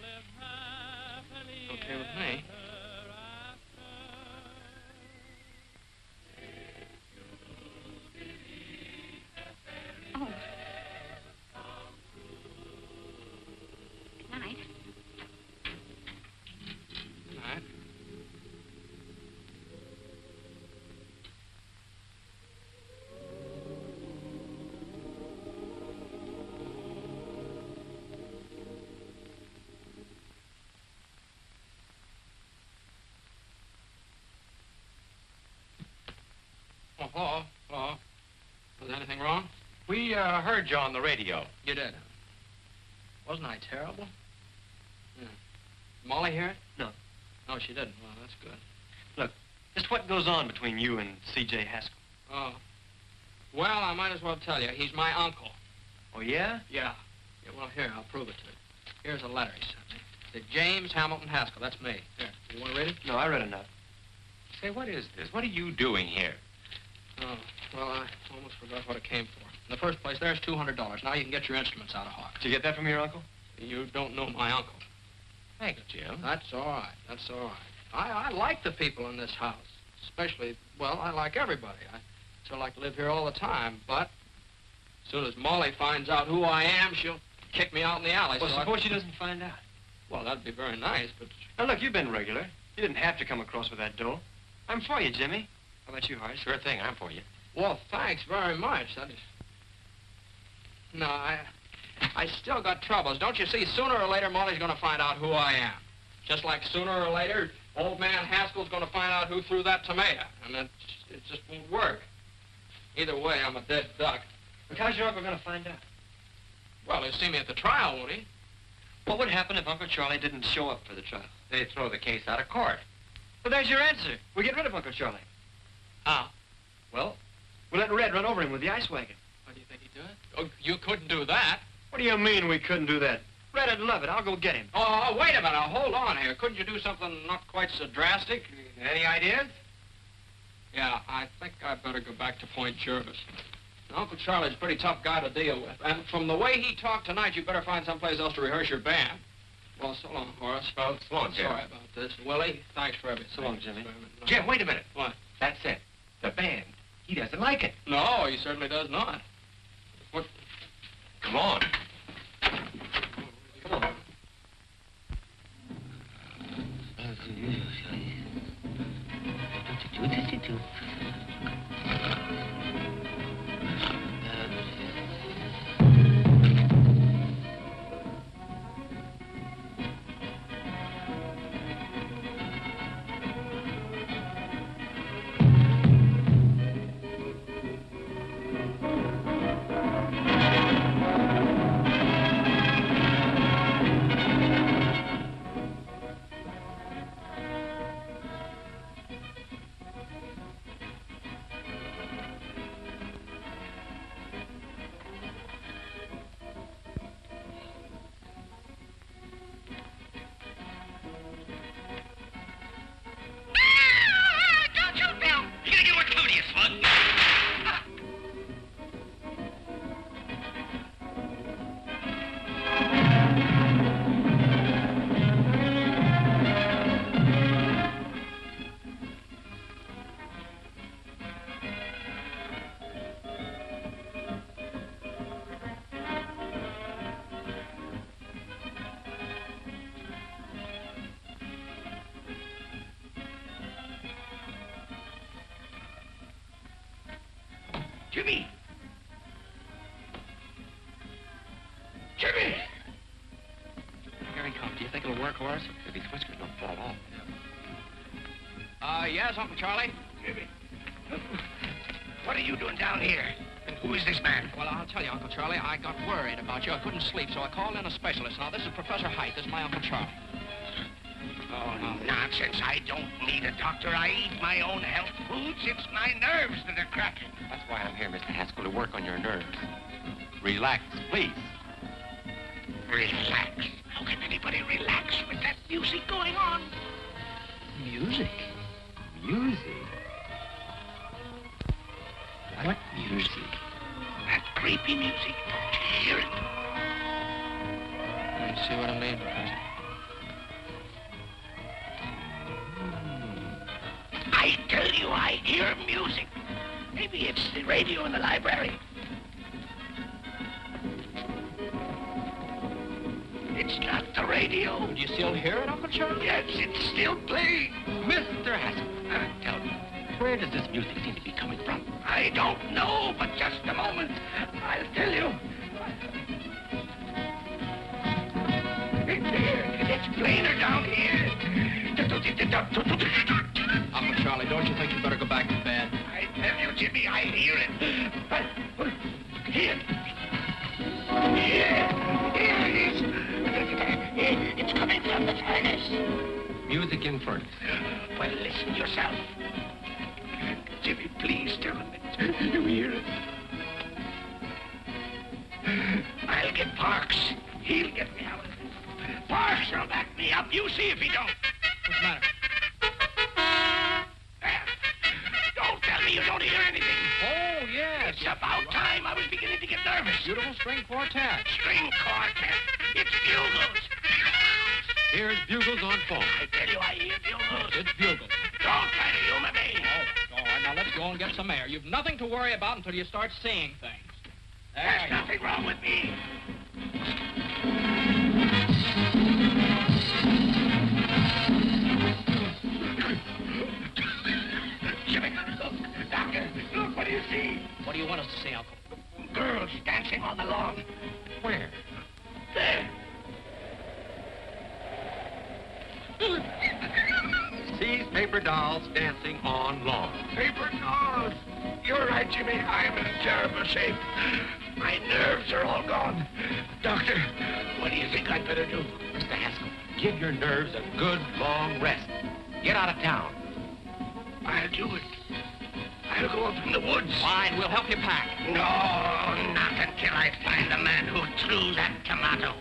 Okay with me. hello. Was anything wrong? We heard you on the radio. You did. Wasn't I terrible? Yeah. Molly hear it? No. No, she didn't. Well, that's good. Look, just what goes on between you and C.J. Haskell? Oh. Well, I might as well tell you. He's my uncle. Oh, yeah? Yeah. Well, here, I'll prove it to you. Here's a letter he sent me. To James Hamilton Haskell. That's me. Here, you want to read it? No, I read enough. Say, what is this? What are you doing here? Oh, well, I almost forgot what it came for. In the first place, there's $200. Now you can get your instruments out of Hawk. Did you get that from your uncle? You don't know my uncle. Thanks, Jim. That's all right. That's all right. I like the people in this house. Especially, well, I like everybody. I still like to live here all the time, but as soon as Molly finds out who I am, she'll kick me out in the alley. Well, so suppose she doesn't find out. Well, that'd be very nice, but... Now, look, you've been regular. You didn't have to come across with that dough. I'm for you, Jimmy. How about you, Horace? Sure thing, I'm for you. Well, thanks very much. That is... No, I still got troubles. Don't you see, sooner or later, Molly's going to find out who I am. Just like sooner or later, old man Haskell's going to find out who threw that tomato. And it just won't work. Either way, I'm a dead duck. But how's your uncle going to find out? Well, he'll see me at the trial, won't he? What would happen if Uncle Charlie didn't show up for the trial? They'd throw the case out of court. Well, there's your answer. We get rid of Uncle Charlie. How? Well, we'll let Red run over him with the ice wagon. What do you think he'd do it? Oh, you couldn't do that. What do you mean we couldn't do that? Red'd love it. I'll go get him. Oh, wait a minute. Hold on here. Couldn't you do something not quite so drastic? Any ideas? Yeah, I think I'd better go back to Point Jervis. Uncle Charlie's a pretty tough guy to deal with. And from the way he talked tonight, you better find someplace else to rehearse your band. Well, so long, Horace. Well, so long, Jim. Sorry about this. Willie, thanks for everything. So long, Jimmy. Jim, wait a minute. What? That's it. The band. He doesn't like it. No, he certainly does not. What? Come on. Come on. Jimmy! Jimmy! Here he comes. Do you think it'll work, Horace? If his whiskers don't fall off. Yes, Uncle Charlie? Jimmy. What are you doing down here? And who is this man? Well, I'll tell you, Uncle Charlie, I got worried about you. I couldn't sleep, so I called in a specialist. Now, this is Professor Height. This is my Uncle Charlie. Oh, no. Nonsense. I don't need a doctor. I eat my own health foods. It's my nerves that are cracking. That's why I'm here, Mr. Haskell, to work on your nerves. Relax, please. Relax. How can anybody relax with that music going on? Music? Music? What music? That creepy music. Don't you hear it? You see what I mean, Professor? I tell you, I hear music. Maybe it's the radio in the library. It's not the radio. Do you still hear it, Uncle Charlie? Yes, it's still playing. Mr. Haskell, tell me, where does this music seem to be coming from? I don't know, but just a moment. I'll tell you. It's plainer down here. Uncle Charlie, don't you think you better go back to bed? I tell you, Jimmy, I hear it. Here. Here it is. It's coming from the furnace. Music in furnace. Well, listen yourself. Jimmy, please tell him it. You hear it? I'll get Parks. He'll get me out of this. Parks will back me up. You see if he don't. What's the matter? Don't tell me you don't hear anything. Oh, yes. It's about time. I was beginning to get nervous. Beautiful string quartet. String quartet. It's bugles. Here's Bugles on phone. I tell you, I hear bugles. It's Bugles. Don't try to humor me. All right, now let's go and get some air. You've nothing to worry about until you start seeing things. There's nothing wrong with me. Jimmy, look. Doctor, look, what do you see? What do you want us to see, Uncle? Girls dancing on the lawn. Where? There. Sees paper dolls dancing on lawn. Paper dolls. You're right, Jimmy. I'm in terrible shape. My nerves are all gone. Doctor, what do you think I'd better do? Mr. Haskell, give your nerves a good long rest. Get out of town. I'll do it. I'll go up in the woods. Fine, we'll help you pack. No, not until I find the man who threw that tomato.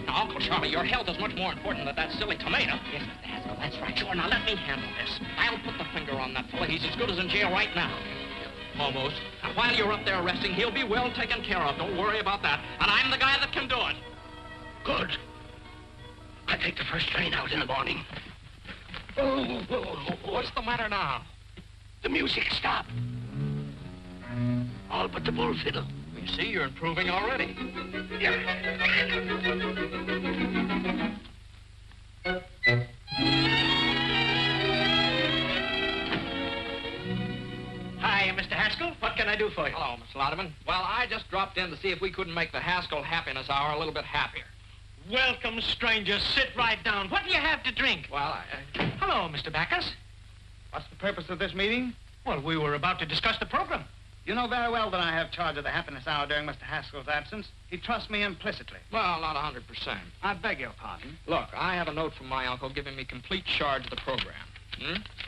Now, Uncle Charlie, your health is much more important than that silly tomato. Yes, Mr. Haskell, that's right. Sure, now let me handle this. I'll put the finger on that fella. He's as good as in jail right now. Almost. And while you're up there resting, he'll be well taken care of. Don't worry about that. And I'm the guy that can do it. Good. I take the first train out in the morning. Oh, What's the matter now? the music stopped. All but the bull fiddle. You see, you're improving already. Hi, Mr. Haskell. What can I do for you? Hello, Miss Lauderman. Well, I just dropped in to see if we couldn't make the Haskell Happiness Hour a little bit happier. Welcome, stranger. Sit right down. What do you have to drink? Well, Hello, Mr. Backus. What's the purpose of this meeting? Well, we were about to discuss the program. You know very well that I have charge of the happiness hour during Mr. Haskell's absence. He trusts me implicitly. well, not 100%. I beg your pardon. Look, I have a note from my uncle giving me complete charge of the program.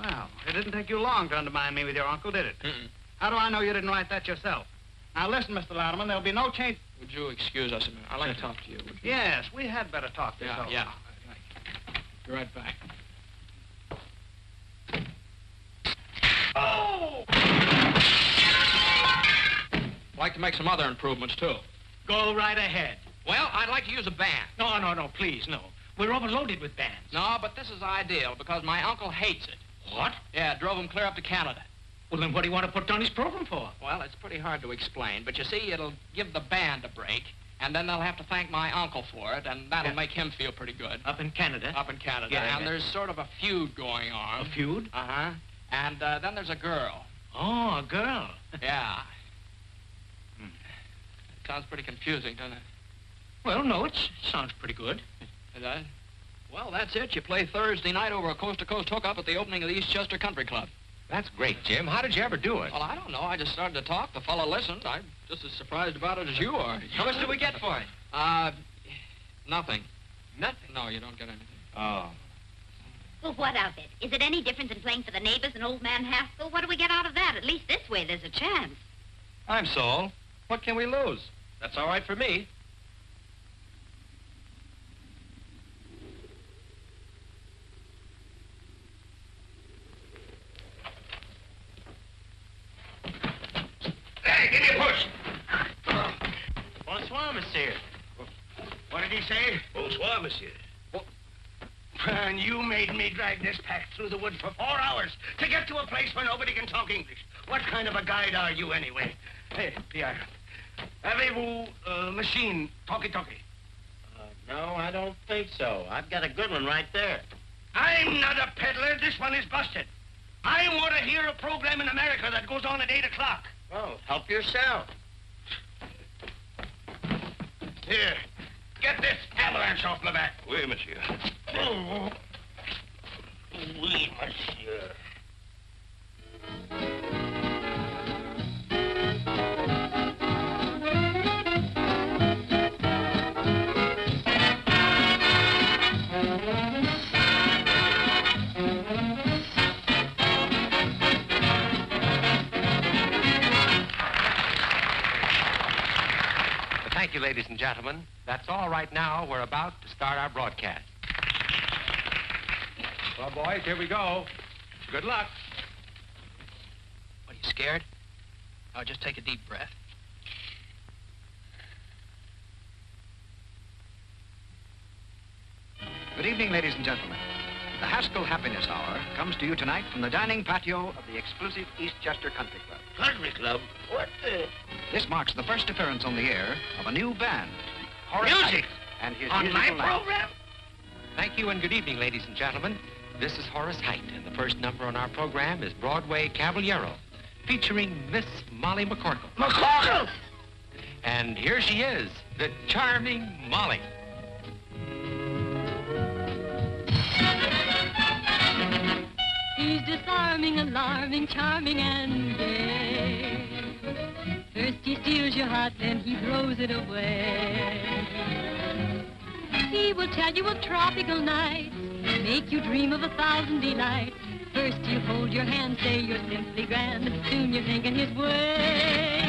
Well, it didn't take you long to undermine me with your uncle, did it? Mm-mm. How do I know you didn't write that yourself? Now, listen, Mr. Louderman, there'll be no change. Would you excuse us a minute? I'd like to talk to you. Would you? Yes, we had better talk this over. Yeah. Be right back. Oh! I'd like to make some other improvements, too. Go right ahead. Well, I'd like to use a band. No, please, no. We're overloaded with bands. No, but this is ideal because my uncle hates it. What? Yeah, it drove him clear up to Canada. Well, then what do you want to put on his program for? Well, it's pretty hard to explain, but you see, it'll give the band a break, and then they'll have to thank my uncle for it, and that'll make him feel pretty good. Up in Canada? Up in Canada. Yeah, and there's sort of a feud going on. A feud? Uh-huh. And then there's a girl. Oh, a girl. Yeah. Sounds pretty confusing, doesn't it? Well, no, it sounds pretty good. It does? Well, that's it. You play Thursday night over a coast-to-coast hookup at the opening of the Eastchester Country Club. That's great, Jim. How did you ever do it? Well, I don't know. I just started to talk. The fellow listened. I'm just as surprised about it as you are. How much do we get for it? Nothing. Nothing. No, you don't get anything. Oh. Well, what of it? Is it any different than playing for the neighbors and old man Haskell? What do we get out of that? At least this way there's a chance. I'm Saul. What can we lose? That's all right for me. Hey, give me a push. Bonsoir, monsieur. What did he say? Bonsoir, monsieur. And you made me drag this pack through the woods for 4 hours to get to a place where nobody can talk English. What kind of a guide are you, anyway? Hey, Pierre. Avez-vous machine, talkie-talkie? No, I don't think so. I've got a good one right there. I'm not a peddler. This one is busted. I want to hear a program in America that goes on at 8 o'clock. Well, help yourself. Here, get this avalanche off my back. Oui, monsieur. Oh. Oui, monsieur. you, ladies and gentlemen. That's all right now. We're about to start our broadcast. Well, boys, here we go. Good luck. What, are you scared? Now, just take a deep breath. Good evening, ladies and gentlemen. The Haskell Happiness Hour comes to you tonight from the dining patio of the exclusive Eastchester Country Club. Country Club? What the... This marks the first appearance on the air of a new band, Horace Music? Heidt and his On my musical night. program? Thank you and good evening, ladies and gentlemen. This is Horace Heidt, and the first number on our program is Broadway Caballero, featuring Miss Molly McCorkle. McCorkle! And here she is, the charming Molly. He's disarming, alarming, charming, and gay. First he steals your heart, then he throws it away. He will tell you of tropical nights, make you dream of 1,000 delights. First you hold your hand, say you're simply grand, soon you're thinking his way.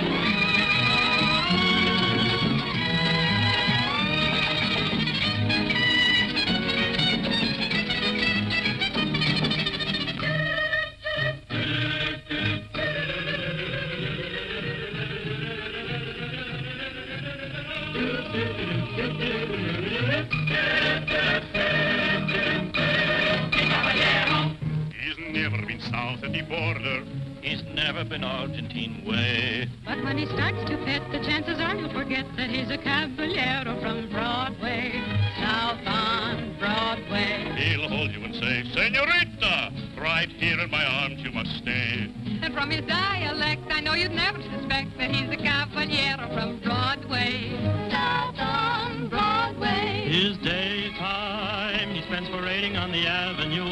He's never been south of the border. He's never been Argentine way. But when he starts to pet, the chances are you'll forget that he's a caballero from Broadway, south on Broadway. He'll hold you and say, Senorita, right here in my arms you must stay. And from his dialect, I know you'd never suspect that he's a caballero from Broadway, south on Broadway. His daytime he spends parading on the avenue.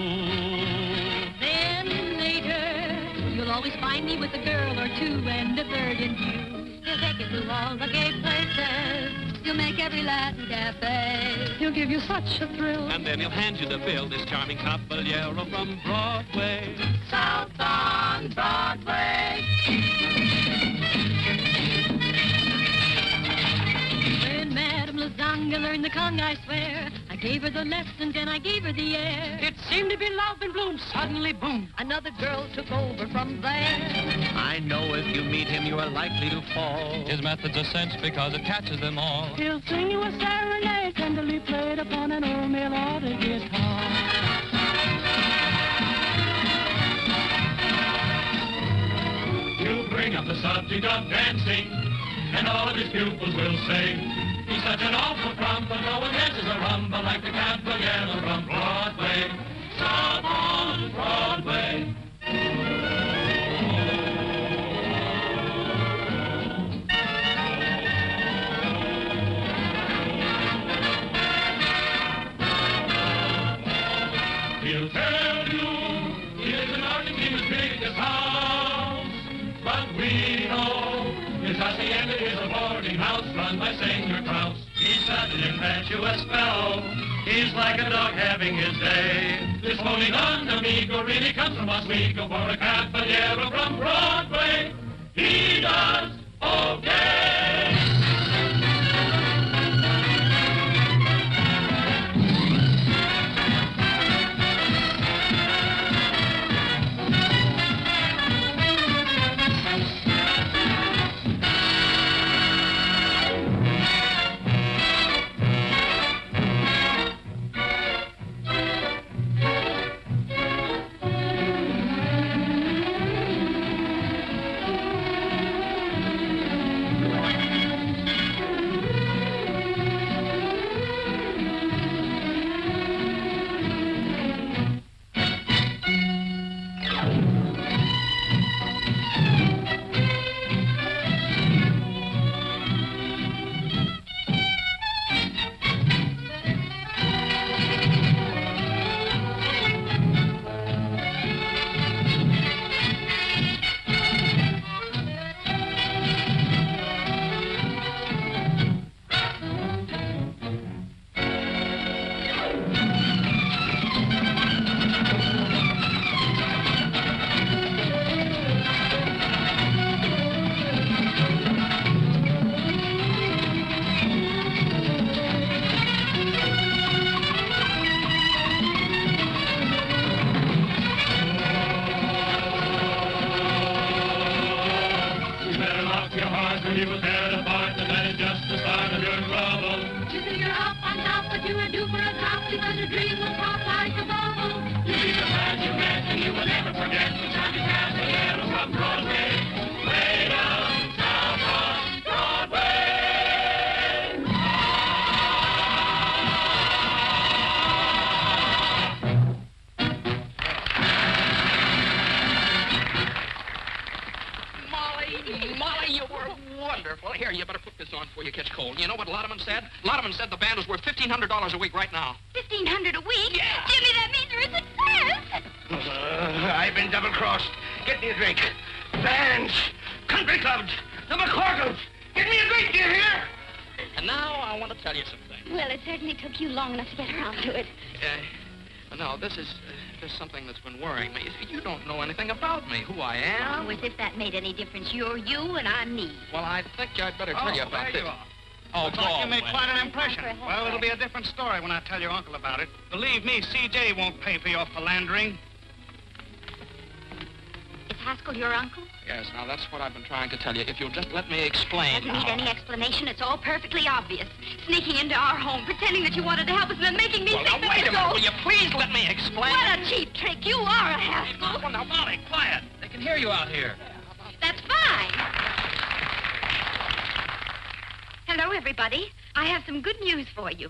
Then later, you'll always find me with a girl or two and a third in view. He'll take you to all the gay places. He'll make every Latin cafe. He'll give you such a thrill. And then he'll hand you the bill, this charming caballero from Broadway. South on Broadway. When Madame Lasagna learned the conga, I swear, I gave her the lessons and I gave her the air. It seemed to be love in bloom, suddenly boom. Another girl took over from there. I know if you meet him, you are likely to fall. His method's a cinch because it catches them all. He'll sing you a serenade tenderly played upon an old melodic guitar. You bring up the subject of dancing, and all of his pupils will sing. He's such an awful trump, but no one dances a rumba like the caballero from Broadway, south on Broadway. He'll tell you he lives in Argentina's biggest house, but we know his hacienda is a boarding house run by Senor Kraus. He's such an impetuous fellow, he's like a dog having his day. This holding on amigo really comes from Oswego for a caballero from Broadway. He does okay. trouble. You think you're up on top, but you are due for a drop because your dream will pop like a bubble. You'll be the man you met, and you will never forget the time you passed the yellow from Broadway. Way downtown on Broadway. Molly, you were wonderful. Here, you better put this on before you catch cold. You know what Lodeman said? Lodeman said the band was worth $1,500 a week right now. $1,500 a week? Yeah. Jimmy, that means you're a success. I've been double-crossed. Get me a drink. Bands, country clubs, the McCorkles. Get me a drink, do you hear? And now I want to tell you something. Well, it certainly took you long enough to get around to it. No, this is something that's been worrying me. You don't know anything about me, who I am. Oh, as if that made any difference. You're you and I'm me. Well, I think I'd better tell you about this. Oh, Looks like you made Baldwin. quite an impression. Well, it'll be a different story when I tell your uncle about it. Believe me, C.J. won't pay for your philandering. Is Haskell your uncle? Yes, now that's what I've been trying to tell you. If you'll just let me explain. Doesn't need any explanation. It's all perfectly obvious. Sneaking into our home, pretending that you wanted to help us, and then making me Well, think now, that wait a it's minute. all... Will you please let me explain? What a cheap trick. You are a Haskell. Well, now, Molly, quiet. They can hear you out here. That's fine. Hello, everybody. I have some good news for you.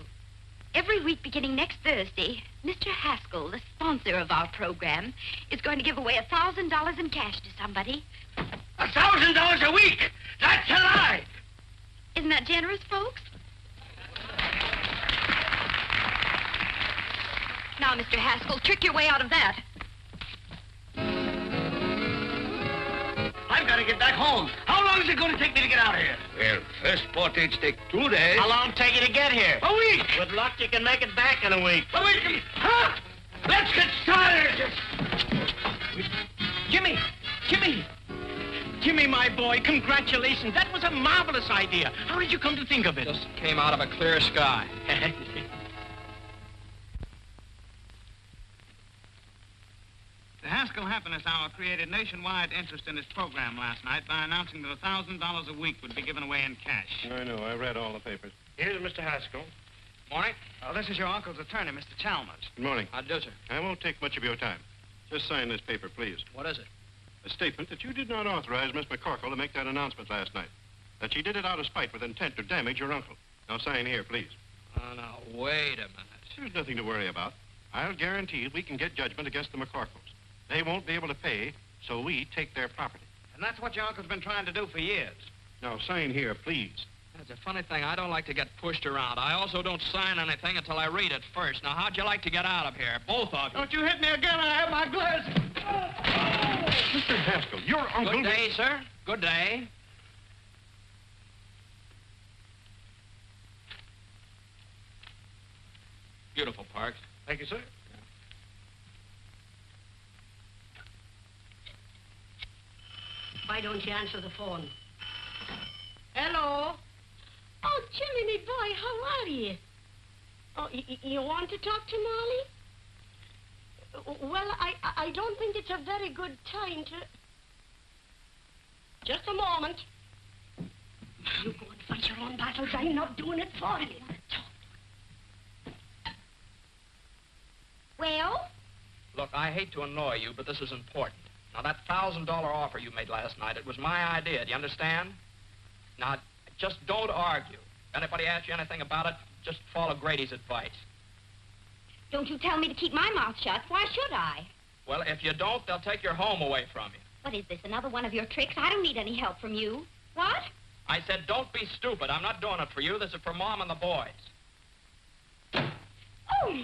Every week beginning next Thursday, Mr. Haskell, the sponsor of our program, is going to give away $1,000 in cash to somebody. $1,000 a week? That's a lie! Isn't that generous, folks? Now, Mr. Haskell, trick your way out of that. I've got to get back home. How long is it going to take me to get out of here? Well, first portage take 2 days. How long take you to get here? A week! With luck, you can make it back in a week. A week! Huh? Let's get started! Jimmy! Jimmy! Jimmy, my boy, congratulations. That was a marvelous idea. How did you come to think of it? Just came out of a clear sky. The Haskell Happiness Hour created nationwide interest in its program last night by announcing that $1,000 a week would be given away in cash. I know. I read all the papers. Here's Mr. Haskell. Morning. This is your uncle's attorney, Mr. Chalmers. Good morning. How do, sir? I won't take much of your time. Just sign this paper, please. What is it? A statement that you did not authorize Miss McCorkle to make that announcement last night. That she did it out of spite with intent to damage your uncle. Now sign here, please. Oh, now, wait a minute. There's nothing to worry about. I'll guarantee we can get judgment against the McCorkles. They won't be able to pay, so we take their property. And that's what your uncle's been trying to do for years. Now sign here, please. That's a funny thing. I don't like to get pushed around. I also don't sign anything until I read it first. Now, how'd you like to get out of here? Both of you. Don't you hit me again. I have my glasses. Mr. Haskell, your uncle... Good day, sir. Good day. Beautiful, Parks. Thank you, sir. Why don't you answer the phone? Hello? Oh, Jimmy, me boy, how are you? Oh, you want to talk to Molly? Well, I don't think it's a very good time to... Just a moment. You go and fight your own battles. I'm not doing it for you. Well? Look, I hate to annoy you, but this is important. Now, that $1,000 offer you made last night, it was my idea. Do you understand? Now, just don't argue. If anybody asks you anything about it, just follow Grady's advice. Don't you tell me to keep my mouth shut. Why should I? Well, if you don't, they'll take your home away from you. What is this, another one of your tricks? I don't need any help from you. What? I said, don't be stupid. I'm not doing it for you. This is for Mom and the boys. Oh!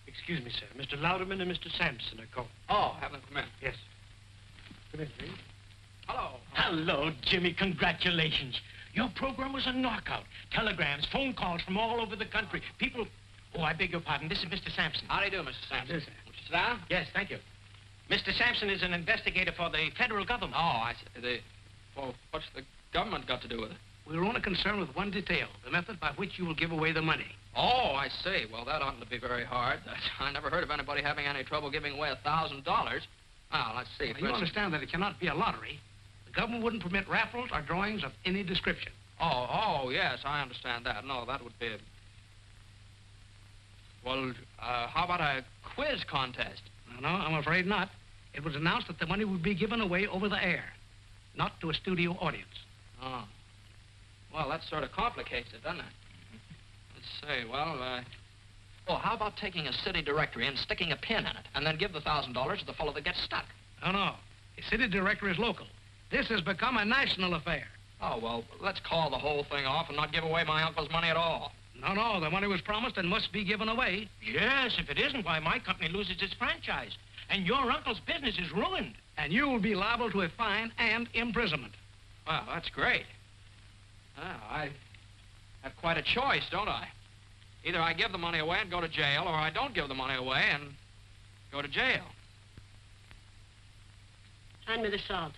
Excuse me, sir. Mr. Louderman and Mr. Sampson are calling. Oh, have them come in. Yes. Come in, please. Hello. Hello, Jimmy. Congratulations. Your program was a knockout. Telegrams, phone calls from all over the country. People... Oh, I beg your pardon. This is Mr. Sampson. How do you do, Mr. Sampson? Yes, sir. Won't you sit down? Yes, thank you. Mr. Sampson is an investigator for the federal government. Oh, I see. Well, what's the government got to do with it? We're only concerned with one detail, the method by which you will give away the money. Oh, I see. Well, that oughtn't to be very hard. I never heard of anybody having any trouble giving away $1,000. Well, let's see. Now, you understand that it cannot be a lottery. The government wouldn't permit raffles or drawings of any description. Oh, yes, I understand that. No, that would be... Well, how about a quiz contest? No, I'm afraid not. It was announced that the money would be given away over the air, not to a studio audience. Oh. Well, that sort of complicates it, doesn't it? Let's see, well, oh, how about taking a city directory and sticking a pin in it, and then give the $1,000 to the fellow that gets stuck? No. The city directory is local. This has become a national affair. Oh, well, let's call the whole thing off and not give away my uncle's money at all. No, the money was promised and must be given away. Yes, if it isn't, why, my company loses its franchise. And your uncle's business is ruined. And you will be liable to a fine and imprisonment. Well, that's great. I have quite a choice, don't I? Either I give the money away and go to jail, or I don't give the money away and go to jail. Hand me the salt.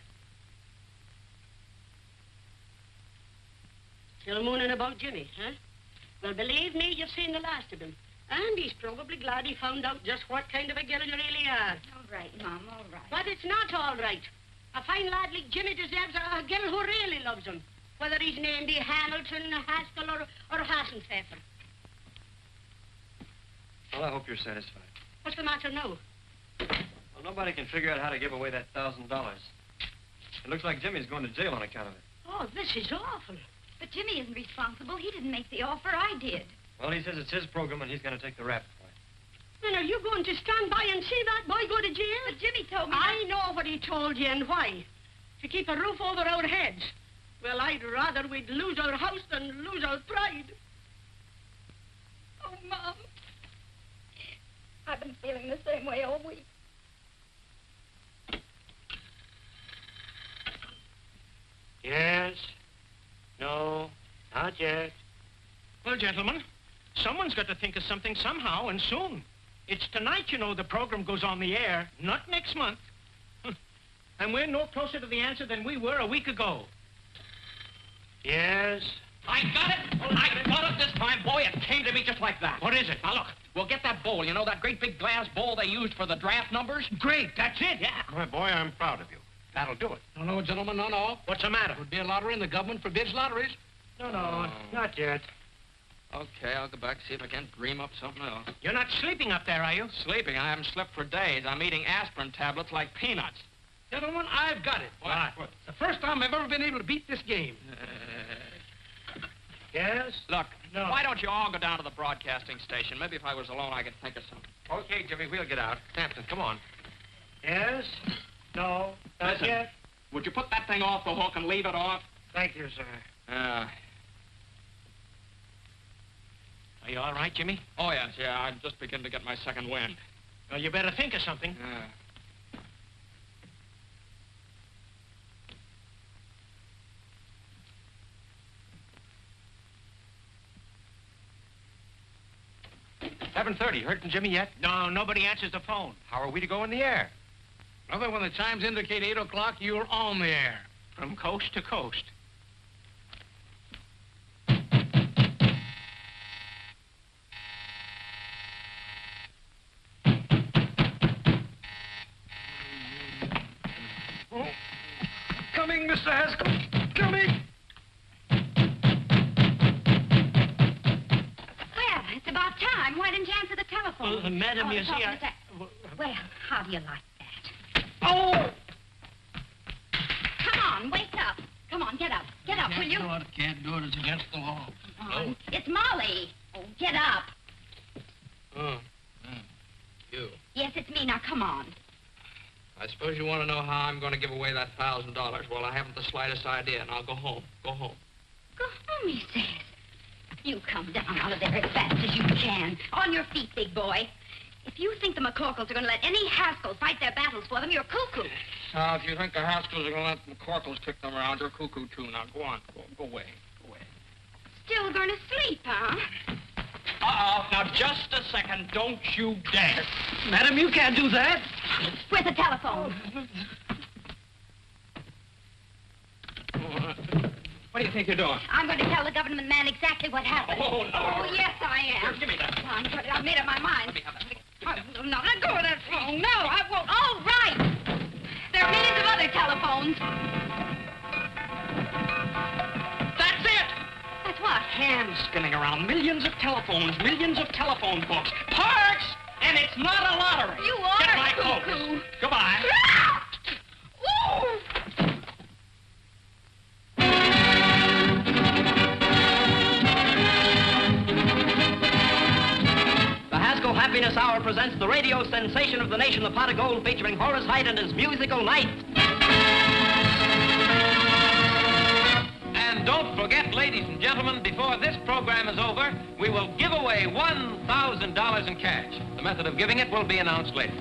Still mooning about Jimmy, huh? Well, believe me, you've seen the last of him. And he's probably glad he found out just what kind of a girl you really are. All right, Mom, all right. But it's not all right. A fine lad like Jimmy deserves a girl who really loves him, whether he's named Hamilton, Haskell, or Hassenpfeffer. Well, I hope you're satisfied. What's the matter now? Well, nobody can figure out how to give away that $1,000. It looks like Jimmy's going to jail on account of it. Oh, this is awful. But Jimmy isn't responsible. He didn't make the offer. I did. Well, he says it's his program and he's going to take the rap for it. Then are you going to stand by and see that boy go to jail? But Jimmy told me... I know what he told you and why. To keep a roof over our heads. Well, I'd rather we'd lose our house than lose our pride. Oh, Mom. I've been feeling the same way all week. Yes. No. Not yet. Well, gentlemen, someone's got to think of something somehow, and soon. It's tonight, you know, the program goes on the air, not next month. And we're no closer to the answer than we were a week ago. Yes. I got it! I got it this time, boy. It came to me just like that. What is it? Now, look, we'll get that bowl. You know that great big glass bowl they used for the draft numbers? Great, that's it. Yeah. My boy, I'm proud of you. That'll do it. No, gentlemen, no. What's the matter? It would be a lottery and the government forbids lotteries. No, not yet. Okay, I'll go back and see if I can't dream up something else. You're not sleeping up there, are you? Sleeping? I haven't slept for days. I'm eating aspirin tablets like peanuts. Gentlemen, I've got it. What? The first time I've ever been able to beat this game. Yes? Look, why don't you all go down to the broadcasting station? Maybe if I was alone, I could think of something. Okay, Jimmy, we'll get out. Hampton, come on. Yes? No, not Listen, yet. Would you put that thing off the hook and leave it off? Thank you, sir. Are you all right, Jimmy? Oh, yes, yeah. I'm just beginning to get my second wind. Well, you better think of something. $7:30. Heard from Jimmy yet? No, nobody answers the phone. How are we to go in the air? Brother, when the chimes indicate 8 o'clock, you're on the air. From coast to coast. Oh. Coming, Mr. Haskell. Coming. Well, it's about time. Why didn't you answer the telephone? Madam, you the see, telephone is Well, how do you like that? Oh! Come on, wake up. Come on, get up. Get up, will you? Can't do it. It's against the law. Come on. It's Molly. Oh, get up. You. Yes, it's me. Now, come on. I suppose you want to know how I'm going to give away that $1,000. Well, I haven't the slightest idea, and I'll go home. Go home. Go home, he says. You come down out of there as fast as you can. On your feet, big boy. If you think the McCorkles are going to let any Haskell fight their battles for them, you're cuckoo. Now, if you think the Haskells are going to let the McCorkles kick them around, you're cuckoo, too. Now, go on. Go away. Go away. Still going to sleep, huh? Uh-oh. Now, just a second. Don't you dare. Madam, you can't do that. Where's the telephone? What do you think you're doing? I'm going to tell the government man exactly what happened. Oh, no. Oh, yes, I am. Here, give me that. I've made up my mind. Let me have that. I'm not let go of that phone. No, I won't. Oh, right. There are millions of other telephones. That's it! hands spinning around, millions of telephones, millions of telephone books. Parks! And it's not a lottery. You are Get my cuckoo. clothes. Goodbye. Ooh. The Haskell Happiness Hour presents the radio sensation of the nation, the Pot of Gold, featuring Horace Heidt and his musical night. And don't forget, ladies and gentlemen, before this program is over, we will give away $1,000 in cash. The method of giving it will be announced later.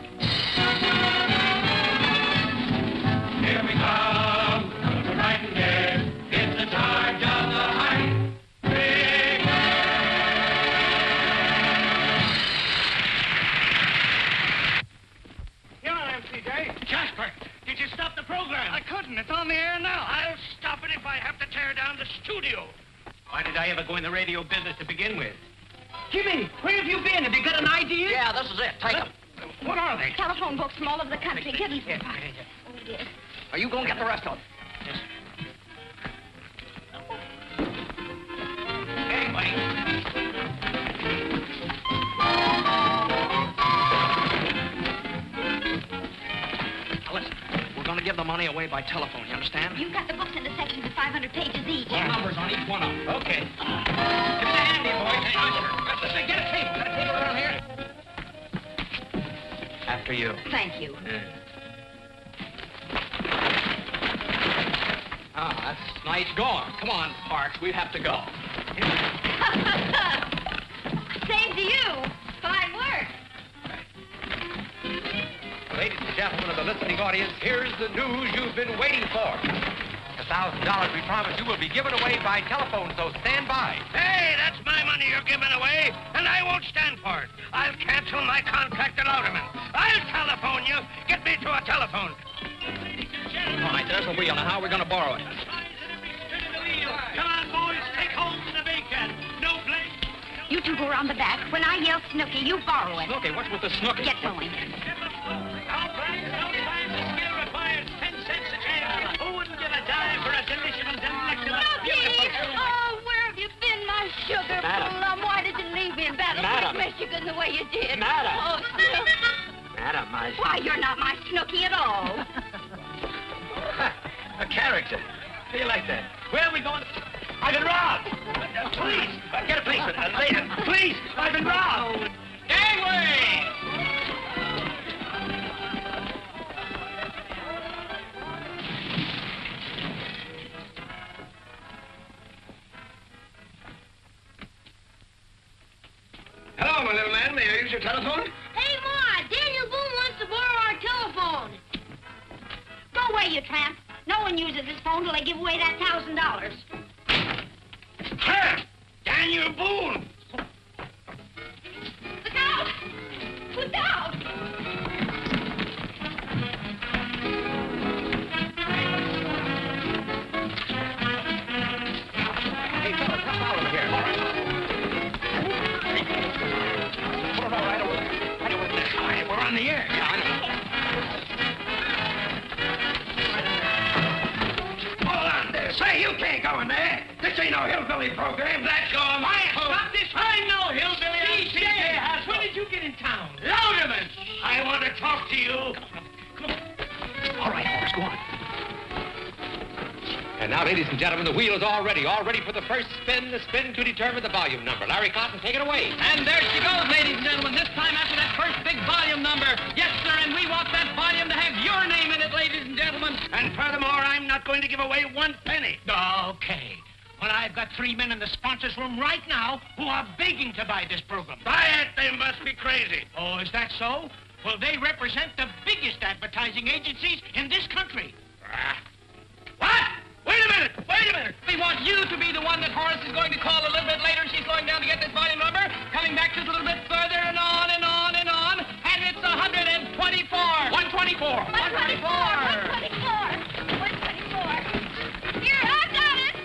Here we come, the right and gay. It's the charge of the Height Brigade. Here I am, CJ. Jasper, did you stop the program? I couldn't. It's on the air now. I'll stop it if I have to tear down the studio. Why did I ever go in the radio business to begin with? Jimmy, where have you been? Have you got an idea? Yeah, this is it. Take them. What are they? Telephone books from all over the country. Give them to me. Oh, dear. Are you going to get the rest of them? Hey, wait. Now, listen, we're going to give the money away by telephone, you understand? You've got the books in the sections of 500 pages each. What numbers on each one of them? Okay. Give me the handy, boys. Hey, Usher. Listen, get a table. Got a table around here? After you. Thank you. Ah, that's nice going. Come on, Parks. We have to go. Same to you. Fine work. Ladies and gentlemen of the listening audience, here's the news you've been waiting for. The $1,000 we promised you will be given away by telephone, so stand by. Hey, that's my money you're giving away, and I won't stand for it. I'll cancel my contract at Louderman. I'll telephone you. Get me to a telephone. All right, there's the wheel. Now, how are we going to borrow it? Come on, boys. Take hold of the bacon. No blame. You two go around the back. When I yell Snooky, you borrow it. Snooky? What's with the Snooky? Get going. Sometimes the skill requires 10 cents a can. Who wouldn't give a dime for a delicious and delectable... Snooky! Oh, where have you been, my sugar plum? Why did you leave me in Battle Madam. Creek, Michigan, the way you did? Madam. Oh, Snooky. Madam, my... Why, you're not my Snooky at all. A character. How do you like that? Where are we going? I've been robbed. Please, get a policeman. Later. Please, I've been robbed. Gangway! Hello, my little man. May I use your telephone? Hey, Ma, Daniel Boone wants to borrow our telephone. Go away, you tramp. No one uses this phone till they give away that $1,000. Huh? Daniel Boone. Look out! Look out! Hey, fellas, help out over here. All right. Put it all right over there. Right over there. All right, we're on the air. Yeah, I know. Say, you can't go in there. This ain't no hillbilly program. That's all my home. Stop this. I'm no hillbilly. I'm DJ Haskell. When did you get in town? Louderman, I want to talk to you. All right, Horace, go on. And now, ladies and gentlemen, the wheel is all ready for the first spin, the spin to determine the volume number. Larry Cotton, take it away. And there she goes, ladies and gentlemen. This time after that first big volume number. Yes, sir, and we want that volume to have your name in it, ladies and gentlemen. And furthermore, I'm not going to give away 1 penny. Okay. Well, I've got 3 men in the sponsors' room right now who are begging to buy this program. Buy it? They must be crazy. Oh, is that so? Well, they represent the biggest advertising agencies in this country. What? Wait a minute. We want you to be the one that Horace is going to call a little bit later. She's going down to get this volume number, coming back just a little bit further and on and on and on. And it's 124. 124. 124. Here, I got it.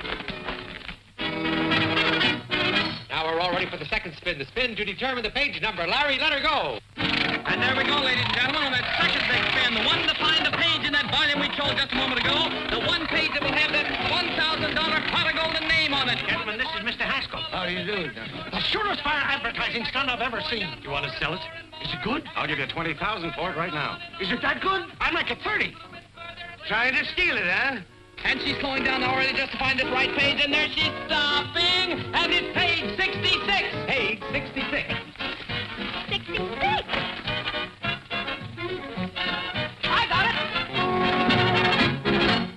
Now we're all ready for the second spin, the spin to determine the page number. Larry, let her go. And there we go, ladies and gentlemen, on that second big spin, the one to find the page in that volume we chose just a moment ago, the one page that will have that $1,000 pot of golden name name on it. Gentlemen, this is Mr. Haskell. How do you do, The surest fire advertising stunt I've ever seen. You want to sell it? Is it good? I'll give you $20,000 for it right now. Is it that good? I'd like a 30. Trying to steal it, huh? And she's slowing down already just to find this right page, and there she's stopping, and it's page 66. Page 66. 66. I got it.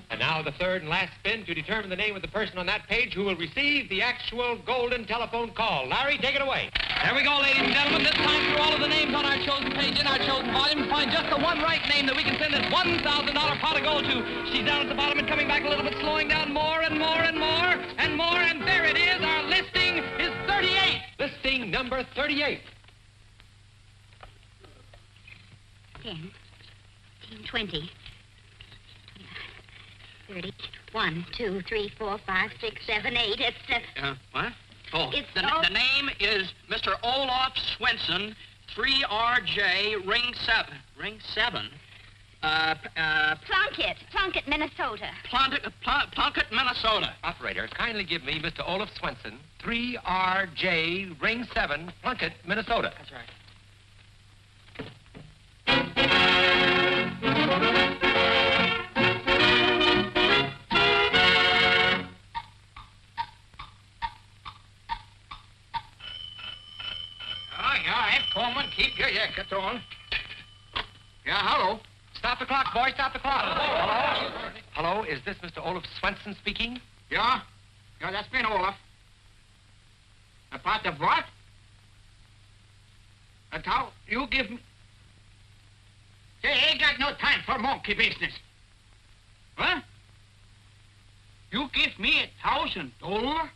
And now the third and last spin to determine the name of the person on that page who will receive the actual golden telephone call. Larry, take it away. There we go, ladies and gentlemen. This time through all of the names on our chosen page in our chosen volume, find just the one right name that we can send this $1,000 pot of gold to. She's down at the bottom and coming back a little bit, slowing down more and more and more and more, and there it is. Our listing is 38. Listing number 38. 10, 20, 30, 1, 2, 3, 4, 5, 6, 7, 8. It's What? Oh, It's the all- name is Mr. Olaf Swenson, 3RJ, ring 7. Ring 7? Plunkett, Minnesota. Plunkett, Minnesota. Operator, kindly give me Mr. Olaf Swenson, 3RJ, ring 7, Plunkett, Minnesota. That's right. Come on, keep your jacket on. Yeah, hello. Stop the clock, boy, stop the clock. Hello? Hello, is this Mr. Olaf Swenson speaking? Yeah? Yeah, that's been Olaf. About the what? That's how you give me... Say, ain't got no time for monkey business. What? You give me $1,000? Hold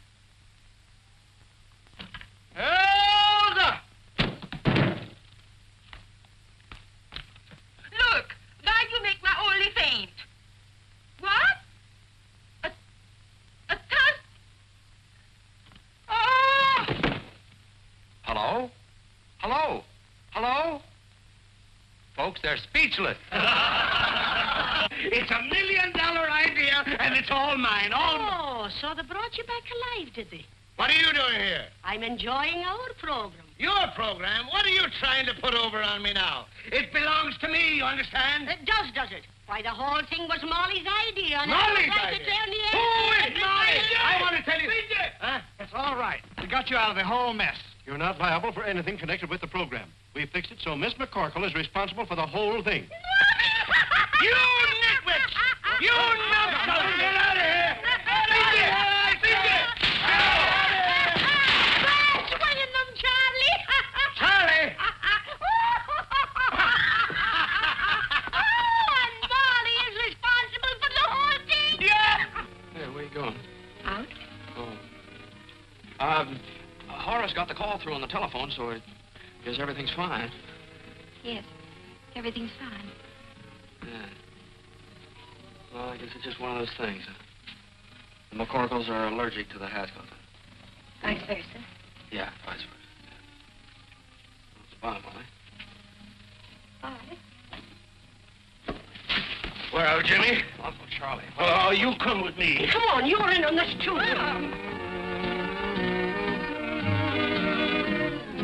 up! Look, now you make my only faint. What? A tusk? Oh! Hello? Hello? Hello? Folks, they're speechless. It's $1 million idea, and it's all mine, all mine. Oh, so they brought you back alive, did they? What are you doing here? I'm enjoying our program. Your program? What are you trying to put over on me now? It belongs to me, you understand? It does it? Why, the whole thing was Molly's idea. And Molly's I was idea? to tell the Who is Molly? I want to tell you... Huh? It's all right. We got you out of the whole mess. You're not liable for anything connected with the program. We fixed it so Miss McCorkle is responsible for the whole thing. You nitwits! You numbskulls! Get out of here! Swinging them, Charlie. Charlie! And Molly is responsible for the whole thing. Yeah! Hey, where you going? Out? Oh. Horace got the call through on the telephone, so I guess everything's fine. Yes, everything's fine. Yeah. Well, I guess it's just one of those things. The McCorkles are allergic to the Haskells. Vice versa. Yeah, vice versa. Yeah. Bye, Molly. Bye. Where are Jimmy? Uncle Charlie. Oh, you come with me. Come on, you're in on this too.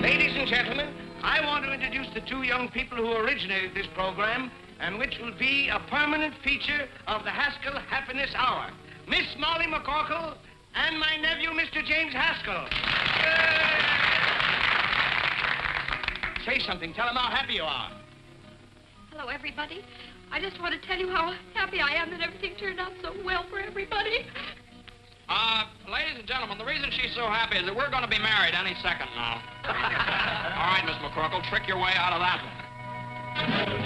Ladies and gentlemen, I want to introduce the two young people who originated this program and which will be a permanent feature of the Haskell Happiness Hour. Miss Molly McCorkle and my nephew, Mr. James Haskell. Say something. Tell them how happy you are. Hello, everybody. I just want to tell you how happy I am that everything turned out so well for everybody. Ladies and gentlemen, the reason she's so happy is that we're going to be married any second now. All right, Miss McCorkle, trick your way out of that one.